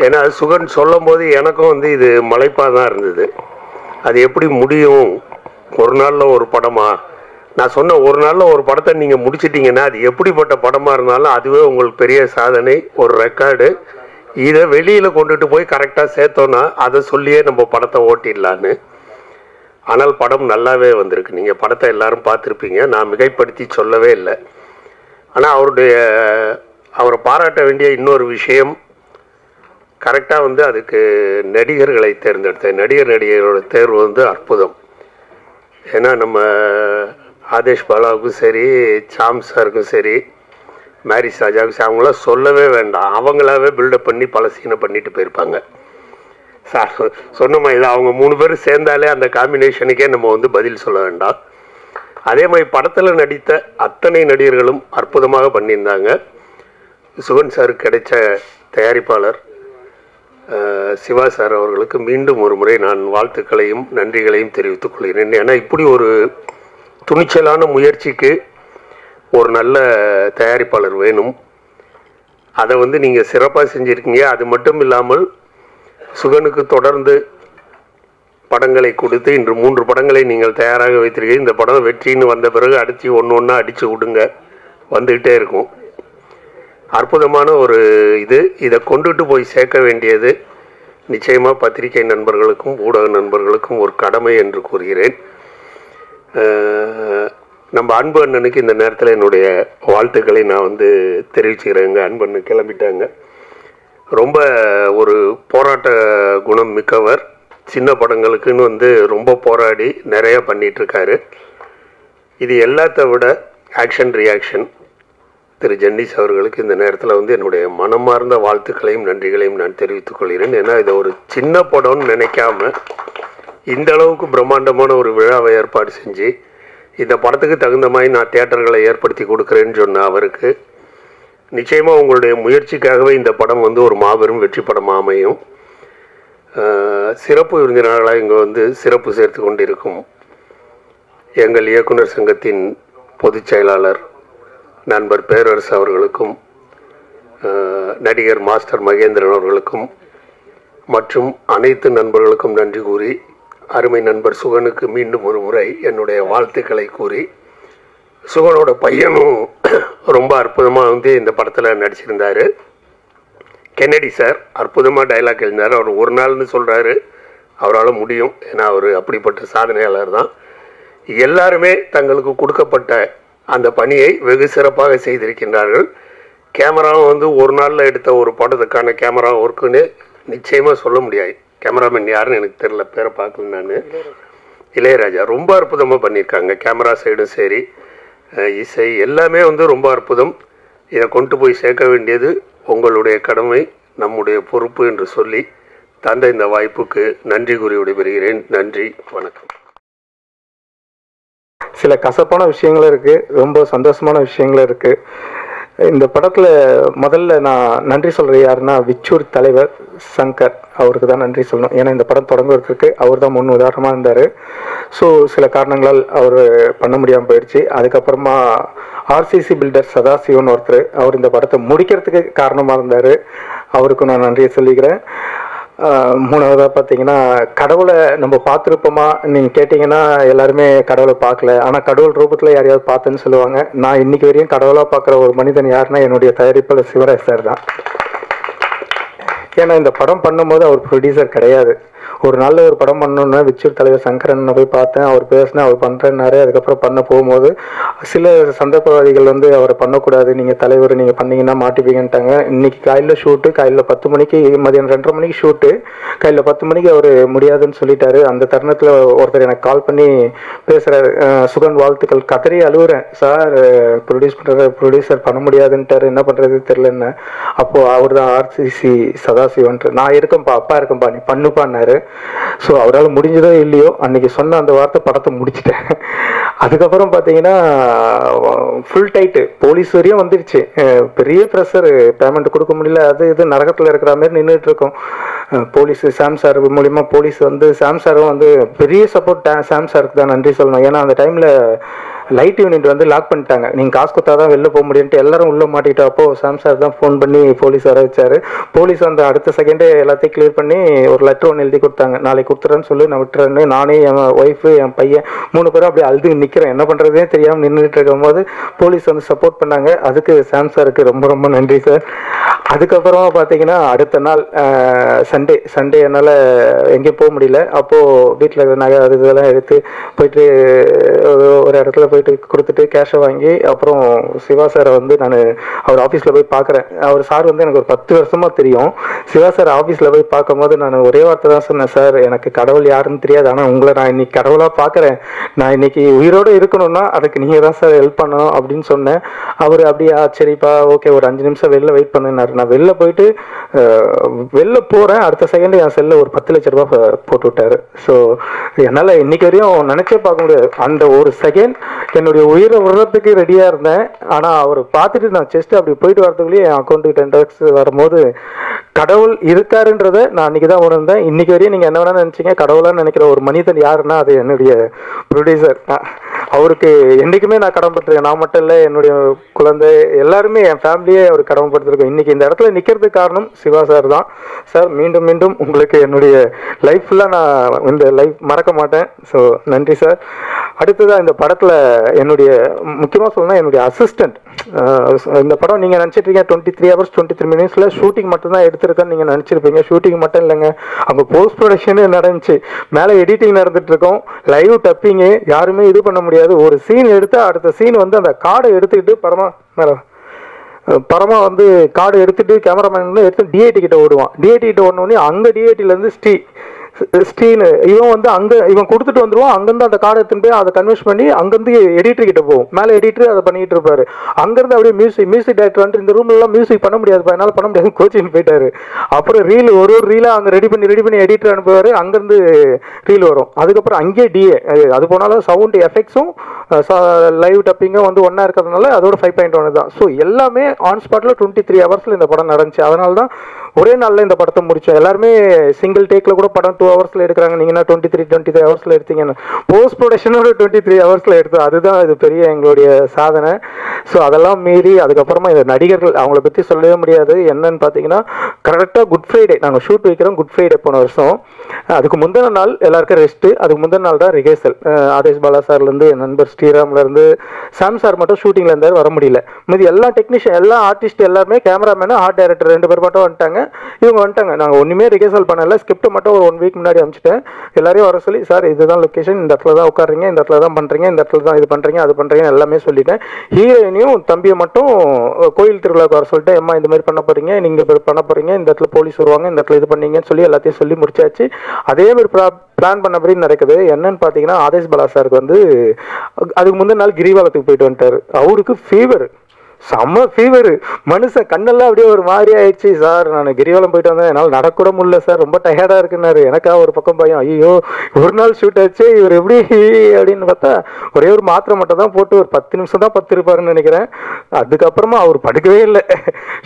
ஏன்னா சுகன் சொல்லும் போது எனக்கும் வந்து இது மலைப்பாக தான் இருந்தது. அது எப்படி முடியும் ஒரு நாளில் ஒரு படமா? நான் சொன்ன ஒரு நாளில் ஒரு படத்தை நீங்கள் முடிச்சிட்டிங்கன்னா அது எப்படிப்பட்ட படமாக இருந்தாலும் அதுவே உங்களுக்கு பெரிய சாதனை, ஒரு ரெக்கார்டு. இதை வெளியில் கொண்டுட்டு போய் கரெக்டாக சேர்த்தோன்னா அதை சொல்லியே நம்ம படத்தை ஓட்டிடலான்னு. ஆனால் படம் நல்லாவே வந்திருக்கு. நீங்கள் படத்தை எல்லாரும் பார்த்துருப்பீங்க. நான் மிகைப்படுத்தி சொல்லவே இல்லை. ஆனால் அவரை பாராட்ட வேண்டிய இன்னொரு விஷயம், கரெக்டாக வந்து அதுக்கு நடிகர்களை தேர்ந்தெடுத்த நடிகரோட தேர்வு வந்து அற்புதம். ஏன்னா நம்ம ஆதேஷ் பாலாவுக்கும் சரி, சாம் சாருக்கும் சரி, மேரிஸ் ராஜாவுக்கும் சரி, அவங்களாம் சொல்லவே வேண்டாம். அவங்களாவே பில்டப் பண்ணி பல சீனை பண்ணிட்டு போயிருப்பாங்க. சார் சொன்ன மாதிரி தான், அவங்க 3 பேர் சேர்ந்தாலே அந்த காம்பினேஷனுக்கே நம்ம வந்து பதில் சொல்ல வேண்டாம். அதே மாதிரி படத்தில் நடித்த அத்தனை நடிகர்களும் அற்புதமாக பண்ணியிருந்தாங்க. சுகன் சாருக்கு கிடைச்ச தயாரிப்பாளர் சிவா சார் அவர்களுக்கு மீண்டும் ஒரு முறை நான் வாழ்த்துக்களையும் நன்றிகளையும் தெரிவித்துக் கொள்கிறேன். ஏன்னா இப்படி ஒரு துணிச்சலான முயற்சிக்கு ஒரு நல்ல தயாரிப்பாளர் வேணும். அதை வந்து நீங்கள் சிறப்பாக செஞ்சுருக்கீங்க. அது மட்டும் இல்லாமல் சுகனுக்கு தொடர்ந்து படங்களை கொடுத்து இன்று 3 படங்களை நீங்கள் தயாராக வைத்திருக்கீங்க. இந்த படம் வெற்றின்னு வந்த பிறகு அடுத்து ஒன்று அடித்து விடுங்க, வந்துக்கிட்டே இருக்கும். அற்புதமான ஒரு இதை கொண்டுட்டு போய் சேர்க்க வேண்டியது நிச்சயமாக பத்திரிகை நண்பர்களுக்கும் ஊடக நண்பர்களுக்கும் ஒரு கடமை என்று கூறுகிறேன். நம்ம அன்பு அண்ணனுக்கு இந்த நேரத்தில் என்னுடைய வாழ்த்துக்களை நான் வந்து தெரிவிச்சுக்கிறேங்க. அன்பு அண்ணன் கிளம்பிட்டாங்க. ரொம்ப ஒரு போராட்ட குணம் மிக்கவர். சின்ன படங்களுக்குன்னு வந்து ரொம்ப போராடி நிறைய பண்ணிகிட்ருக்காரு. இது எல்லாத்த விட ஆக்ஷன் ரியாக்ஷன் திரு ஜென்னிஸ் அவர்களுக்கு இந்த நேரத்தில் வந்து என்னுடைய மனமார்ந்த வாழ்த்துக்களையும் நன்றிகளையும் நான் தெரிவித்துக் கொள்கிறேன். ஏன்னா இதை ஒரு சின்ன படம்னு நினைக்காம இந்த அளவுக்கு பிரம்மாண்டமான ஒரு விழாவை ஏற்பாடு செஞ்சு இந்த படத்துக்கு தகுந்த மாதிரி நான் தியேட்டர்களை ஏற்படுத்தி கொடுக்குறேன்னு சொன்ன அவருக்கு நிச்சயமாக உங்களுடைய முயற்சிக்காகவே இந்த படம் வந்து ஒரு மாபெரும் வெற்றி படமாக அமையும். சிறப்பு விருந்தினர்களாக இங்கே வந்து சிறப்பு சேர்த்து கொண்டிருக்கும் எங்கள் இயக்குனர் சங்கத்தின் பொதுச் செயலாளர் நண்பர் பேரரசு அவர்களுக்கும், நடிகர் மாஸ்டர் மகேந்திரன் அவர்களுக்கும் மற்றும் அனைத்து நண்பர்களுக்கும் நன்றி கூறி, அருமை நண்பர் சுகனுக்கு மீண்டும் ஒரு முறை என்னுடைய வாழ்த்துக்களை கூறி, சுகனோட பையனும் ரொம்ப அற்புதமாக வந்து இந்த படத்தில் நடிச்சிருந்தார். கென்னடி சார் அற்புதமாக டைலாக் எழுந்தார். அவர் ஒரு நாள்னு சொல்கிறாரு, அவரால் முடியும், ஏன்னா அவர் அப்படிப்பட்ட சாதனையாளர் தான். எல்லாருமே தங்களுக்கு கொடுக்கப்பட்ட அந்த பணியை வெகு சிறப்பாக செய்திருக்கின்றார்கள். கேமராவும் வந்து ஒரு நாளில் எடுத்த ஒரு படத்துக்கான கேமரா ஒர்க்குன்னு நிச்சயமாக சொல்ல முடியாது. கேமராமேன் யாருன்னு எனக்கு தெரியல, பேரை பார்க்கல நான். இளையராஜா ரொம்ப அற்புதமாக பண்ணியிருக்காங்க. கேமரா சைடும் சரி, இசை எல்லாமே வந்து ரொம்ப அற்புதம். இதை கொண்டு போய் சேர்க்க வேண்டியது உங்களுடைய கடமை, நம்முடைய பொறுப்பு என்று சொல்லி தந்த இந்த வாய்ப்புக்கு நன்றி கூறி விடைபெறுகிறேன். நன்றி, வணக்கம். சில கசப்பான விஷயங்களும் இருக்குது, ரொம்ப சந்தோஷமான விஷயங்களும் இருக்குது. இந்த படத்தில் முதல்ல நான் நன்றி சொல்கிறது யாருன்னா விச்சூர் தலைவர் சங்கர், அவருக்கு தான் நன்றி சொல்லணும். ஏன்னா இந்த படம் தொடங்குறதுக்கு அவர் தான் முன் உதாரணமாக இருந்தார். ஸோ சில காரணங்களால் அவர் பண்ண முடியாமல் போயிடுச்சு. அதுக்கப்புறமா ஆர்சிசி பில்டர் சதாசிவன் ஒருத்தர், அவர் இந்த படத்தை முடிக்கிறதுக்கு காரணமாக இருந்தார். அவருக்கும் நான் நன்றியை சொல்லிக்கிறேன். மூணாவதாக பார்த்தீங்கன்னா, கடவுளை நம்ம பார்த்துருப்போமா நீங்கள் கேட்டிங்கன்னா எல்லாருமே கடவுளை பார்க்கல, ஆனால் கடவுள் ரூபத்தில் யாரையாவது பார்த்தேன்னு சொல்லுவாங்க. நான் இன்னைக்கு வரையும் கடவுளாக பார்க்குற ஒரு மனிதன் யாருன்னா என்னுடைய தயாரிப்பாளர் சிவராஜ் சார் தான். ஏன்னா இந்த படம் பண்ணும்போது அவர் ப்ரொடியூசர் கிடையாது. ஒரு நல்ல ஒரு படம் பண்ணணுன்னா விச்சூர் தலைவர் சங்கரன் போய் பார்த்தேன், அவர் பேசினேன், அவர் பண்ணுறேன்னாரு. அதுக்கப்புறம் பண்ண போகும்போது சில சந்தர்ப்பவாதிகள் வந்து அவரை பண்ணக்கூடாது, நீங்கள் தலைவர் நீங்கள் பண்ணீங்கன்னா மாட்டிப்பீங்கன்ட்டாங்க. இன்னைக்கு காலையில் ஷூட்டு, காலையில் 10 மணிக்கு, மதியம் 2:30 மணிக்கு ஷூட்டு, காலையில் 10 மணிக்கு அவர் முடியாதுன்னு சொல்லிட்டாரு. அந்த தருணத்தில் ஒருத்தர் எனக்கு கால் பண்ணி பேசுகிறார், சுகன் வாழ்த்துக்கள், கதறி அழுகுறேன், சார் ப்ரொடியூசர் பண்ண முடியாதுன்ட்டார், என்ன பண்ணுறது தெரிலன்னு. அப்போது அவர் தான் ஆர்சிசி சதாசிவன், நான் இருக்கேன்ப்பா, அப்பா இருக்கேன்ப்பா, நீ பண்ணுப்பான்னாரு. ஸோ அவரால் முடிஞ்சதோ இல்லையோ அன்னைக்கு சொன்ன அந்த வார்த்தை படத்தை முடிச்சிட்டேன். அதுக்கப்புறம் பார்த்தீங்கன்னா ஃபுல் டைட்டு, போலீஸ் வரையும் வந்துருச்சு. பெரிய ப்ரெஷர், பேமெண்ட் கொடுக்க முடியல, அது இது நரகத்தில் இருக்கிற மாதிரி நின்றுட்டு இருக்கோம். போலீஸு சாம் சார் மூலிமா போலீஸ் வந்து, சாம் சாரும் வந்து பெரிய சப்போர்ட். சாம் சாருக்கு தான் நன்றி சொல்லணும். ஏன்னா அந்த டைமில் லைட் யூனிட் வந்து லாக் பண்ணிட்டாங்க, நீங்கள் காசு கொடுத்தா தான் வெளில போக முடியும்ட்டு எல்லாரும் உள்ளே மாட்டிட்டோம். அப்போது சாம் சார் தான் ஃபோன் பண்ணி போலீஸ் வர வச்சார். போலீஸ் வந்து அடுத்த செகண்டே எல்லாத்தையும் கிளியர் பண்ணி ஒரு லெட்டர் ஒன்று எழுதி கொடுத்தாங்க, நாளைக்கு கொடுத்துறேன்னு சொல்லி நான் விட்டுறேன்னு. நானே, என் ஒய்ஃபு, என் பையன் 3 பேரும் அப்படியே அழுது நிற்கிறேன், என்ன பண்ணுறதே தெரியாமல் நின்றுட்டு இருக்கும் போது போலீஸ் வந்து சப்போர்ட் பண்ணாங்க. அதுக்கு சாம் சாருக்கு ரொம்ப ரொம்ப நன்றி சார். அதுக்கப்புறமா பார்த்தீங்கன்னா அடுத்த நாள் சண்டே என்னால் எங்கேயும் போக முடியல. அப்போது வீட்டில் நகை அது இதெல்லாம் எடுத்து போயிட்டு ஒரு இடத்துல போயிட்டு கொடுத்துட்டு கேஷை வாங்கி, அப்புறம் சிவா சாரை வந்து நான் அவர் ஆஃபீஸில் போய் பார்க்குறேன். அவர் சார் வந்து எனக்கு ஒரு 10 வருஷமாக தெரியும். சிவா சார் ஆஃபீஸில் போய் பார்க்கும்போது நான் ஒரே வார்த்தை தான் சொன்னேன், சார் எனக்கு கடவுள் யாருன்னு தெரியாது, ஆனால் உங்களை நான் இன்னைக்கு கடவுளாக பார்க்குறேன், நான் இன்னைக்கு உயிரோடு இருக்கணும்னா அதுக்கு நீங்கள் தான் சார் ஹெல்ப் பண்ணணும் அப்படின்னு சொன்னேன். அவர் அப்படியே சரிப்பா ஓகே ஒரு 5 நிமிஷம் வெளில வெயிட் பண்ணினார். நான் வெளில போயிட்டு வெளில போகிறேன், அடுத்த செகண்ட் என் செல்லில் ஒரு 10 லட்ச ரூபா போட்டு விட்டாரு. ஸோ என்னால் இன்னைக்கு வரையும் நினச்சே பார்க்க முடியாது. அந்த ஒரு செகண்ட் என்னுடைய உயிரை விடுறதுக்கு ரெடியாக இருந்தேன். ஆனால் அவர் பார்த்துட்டு நான் செஸ்ட்டு அப்படி போயிட்டு வரதுக்குள்ளேயே என் அக்கௌண்ட்டுக்கு 10 lakhs வரும்போது கடவுள் இருக்காருன்றத நான் அன்றைக்கி தான் உணர்ந்தேன். இன்றைக்கி வரையும் நீங்கள் என்ன வேணால் நினச்சிங்க, கடவுளாக நினைக்கிற ஒரு மனிதன் யாருன்னா அது என்னுடைய ப்ரொடியூசர். அவருக்கு என்றைக்குமே நான் கடமைப்பட்டிருக்கேன். நான் மட்டும் இல்லை, என்னுடைய குழந்தை எல்லாருமே, என் ஃபேமிலியே அவர் கடமைப்பட்டிருக்கோம். இன்றைக்கி இந்த இடத்துல நிற்கிறதுக்கு காரணம் சிவா சார் தான். சார் மீண்டும் மீண்டும் உங்களுக்கு என்னுடைய லைஃப் ஃபுல்லாக நான் இந்த லைஃப் மறக்க மாட்டேன். ஸோ நன்றி சார். அடுத்ததாக இந்த படத்தில் என்னுடைய முக்கியமாக சொல்லணும்னா என்னுடைய அசிஸ்டண்ட். இந்த படம் நீங்கள் நினச்சிட்ருக்கீங்க 23 hours 23 minutes ஷூட்டிங் மட்டும்தான் எடுத்திருக்கேன்னு நீங்கள் நினச்சிருப்பீங்க. ஷூட்டிங் மட்டும் இல்லைங்க, அங்கே போஸ்ட் ப்ரொடக்ஷனே நடந்துச்சு, மேலே எடிட்டிங் நடந்துகிட்ருக்கோம், லைவ் டப்பிங்கு, யாருமே இது பண்ண முடியாது. ஒரு சீன் எடுத்து அடுத்த சீன் வந்து அந்த கார்டை எடுத்துக்கிட்டு பரமா வந்து கார்டு எடுத்துகிட்டு கேமராமேன் எடுத்து டிஐடி கிட்ட ஓடுவான். டிஐடி கிட்ட ஓடனோடனே அங்கே டிஐடியிலேருந்து ஸ்டீனு இவன் வந்து இவன் கொடுத்துட்டு வந்துருவான். அங்கேருந்து அந்த கார்டை எடுத்துன்னு போய் அதை கன்வெர்ட் பண்ணி அங்கேருந்து எடிட்டர் கிட்ட போகும். மேலே எடிட்டர் அதை பண்ணிட்டு இருப்பாரு. அங்கேருந்து அப்படியே மியூசிக் டைரக்டர் வந்து இந்த ரூம்லாம் மியூசிக் பண்ண முடியாது, என்னால் பண்ண முடியாது, கோச்சிங் போயிட்டாரு. அப்புறம் ரீல் ஒரு ரீலாக அங்கே ரெடி பண்ணி எடிட்டர் அனுப்புவார். அங்கேருந்து ரீல் வரும். அதுக்கப்புறம் அங்கேயே டிஏ அது போனாலும் சவுண்ட் எஃபெக்ட்ஸும் லைவ் டப்பிங்கும் வந்து ஒன்றா இருக்கிறதுனால அதோட 5.1 தான். ஸோ எல்லாமே ஆன் ஸ்பாட்டில் 23 ஹவர்ஸில் இந்த படம் நடந்துச்சு. அதனால தான் ஒரே நாளில் இந்த படத்தை முடித்தோம். எல்லாருமே சிங்கிள் டேக்கில் கூட படம் 2 ஹவர்ஸில் எடுக்கிறாங்க. நீங்கள் 23 ஹவர்ஸில் எடுத்தீங்கன்னு போஸ்ட் ப்ரொடக்ஷனோட 23 ஹவர்ஸில் எடுத்தோம். அதுதான் இது பெரிய எங்களுடைய சாதனை. ஸோ அதெல்லாம் மீறி அதுக்கப்புறமா இந்த நடிகர்கள் அவங்கள பற்றி சொல்லவே முடியாது. என்னன்னு பார்த்தீங்கன்னா கரெக்டாக குட் ஃப்ரைடே நாங்கள் ஷூட் வைக்கிறோம். குட் ஃப்ரைடே போன வருஷம் அதுக்கு முந்தின நாள் எல்லாருக்கும் ரெஸ்ட்டு. அதுக்கு முந்தின நாள் தான் ரிஹர்சல். ஆதேஷ் பாலா சார்லேருந்து என் நண்பர் ஸ்ரீராம்லேருந்து சாம் சார் மட்டும் ஷூட்டிங்கில் இருந்தார், வர முடியல. மீதி எல்லா டெக்னீஷியன் எல்லா ஆர்டிஸ்ட் எல்லாருமே கேமராமேனு ஆர்ட் டைரக்டர் 2 பேர் மட்டும் வந்துட்டாங்க. இவங்க வந்துட்டாங்க. நாங்கள் ஒன்றுமே ரிஹர்சல் பண்ணல. ஸ்கிரிப்ட் மட்டும் ஒரு 1 வீக் முன்னாடி அனுப்பிச்சிட்டேன். எல்லாரையும் வர சொல்லி சார் இதுதான் லொக்கேஷன், இந்த இடத்துல தான் உட்காருங்க, இந்த இடத்துல தான் பண்ணுறீங்க, இந்த இடத்துல தான் இது பண்ணுறீங்க அது பண்ணுறீங்க எல்லாமே சொல்லிட்டேன். ஹீரோயினையும் தம்பியை மட்டும் கோயில் திருவிழாவுக்கு வர சொல்லிட்டு அம்மா இந்த மாதிரி பண்ண போகிறீங்க, நீங்கள் பண்ண போகிறீங்க, இந்த இடத்துல போலீஸ் வருவாங்க, இந்த இடத்துல இது பண்ணீங்கன்னு சொல்லி எல்லாத்தையும் சொல்லி முடிச்சாச்சு. அதே மாதிரி பிளான் பண்ணபடி நடக்குது. என்னன்னு பார்த்தீங்கன்னா ஆதேஷ் பாலா சாருக்கு வந்து அதுக்கு முந்தின நாள் கிரிவலத்துக்கு போயிட்டு வந்துட்டார். அவருக்கு ஃபீவர், செம்ம ஃபீவர். மனுஷன் கண்ணெல்லாம் அப்படியே ஒரு மாதிரி ஆயிடுச்சு. சார் நான் கிரிவலம் போயிட்டு வந்தேன், என்னால் நடக்கூட முடியல சார், ரொம்ப டயர்டாக இருக்குன்னாரு. எனக்கா ஒரு பக்கம் பயம், ஐயோ ஒரு நாள் ஷூட் ஆச்சு இவர் எப்படி அப்படின்னு பார்த்தா ஒரே ஒரு மாத்திரை மட்டும் தான் போட்டு ஒரு 10 நிமிஷம் தான் பத்திருப்பாருன்னு நினைக்கிறேன். அதுக்கப்புறமா அவர் படுக்கவே இல்லை.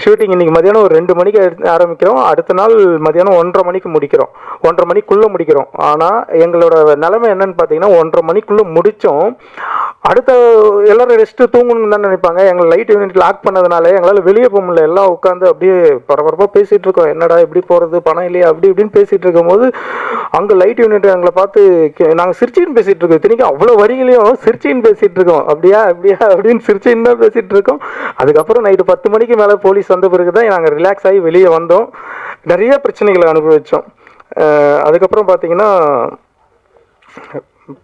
ஷூட்டிங் இன்னைக்கு மதியானம் ஒரு 2 மணிக்கு ஆரம்பிக்கிறோம். அடுத்த நாள் மதியானம் 1:30 மணிக்கு முடிக்கிறோம். 1:30 மணிக்குள்ளே முடிக்கிறோம். ஆனால் எங்களோட நிலைமை என்னன்னு பார்த்தீங்கன்னா 1:30 மணிக்குள்ளே முடித்தோம். அடுத்த எல்லாரும் ரெஸ்ட்டு தூங்கணும்னு தான் நினைப்பாங்க. எங்களை லைட் யூனிட் லாக் பண்ணதுனால எங்களால் வெளியே போக முடியல. எல்லாம் உட்காந்து அப்படியே பரபரப்பாக பேசிகிட்டு இருக்கோம். என்னடா எப்படி போகிறது, பணம் இல்லையா அப்படி இப்படின்னு பேசிகிட்டு இருக்கும்போது அங்கே லைட் யூனிட் எங்களை பார்த்து நாங்கள் சிரிச்சின்னு பேசிகிட்டு இருக்கோம். இத்தனைக்கும் அவ்வளோ வரிகளையும் சிரிச்சின்னு பேசிகிட்டு இருக்கோம். அப்படியா அப்படின்னு சிரிச்சின்னு தான் பேசிகிட்டு இருக்கோம். அதுக்கப்புறம் நைட்டு 10 மணிக்கு மேலே போலீஸ் வந்த பிறகு தான் நாங்கள் ரிலாக்ஸ் ஆகி வெளியே வந்தோம். நிறைய பிரச்சனைகளை அனுபவித்தோம். அதுக்கப்புறம் பார்த்தீங்கன்னா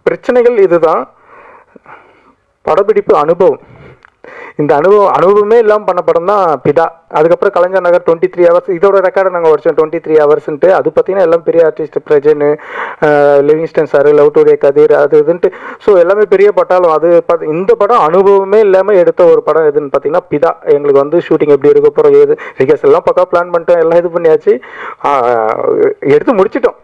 பிரச்சனைகள் இதுதான். படப்பிடிப்பு அனுபவம், இந்த அனுபவமே இல்லாமல் பண்ண படம் தான் பிதா. அதுக்கப்புறம் கலைஞர் நகர் 23 ஹவர்ஸ் இதோட ரெக்கார்டை நாங்கள் வச்சோம் 23 ஹவர்ஸ்ன்ட்டு. அது பார்த்தீங்கன்னா எல்லாம் பெரிய ஆர்டிஸ்ட், பிரஜனு, Livingston sir, love today Kathir அது இதுன்ட்டு. ஸோ எல்லாமே பெரிய பட்டாலும் அது இந்த படம் அனுபவமே இல்லாமல் எடுத்த ஒரு படம் எதுன்னு பார்த்தீங்கன்னா பிதா. எங்களுக்கு வந்து ஷூட்டிங் எப்படி இருக்க போகிறோம், ஏது ரிகர்ஸ் எல்லாம் பக்கா பிளான் பண்ணிட்டோம், எல்லாம் இது பண்ணியாச்சு, எடுத்து முடிச்சிட்டோம்.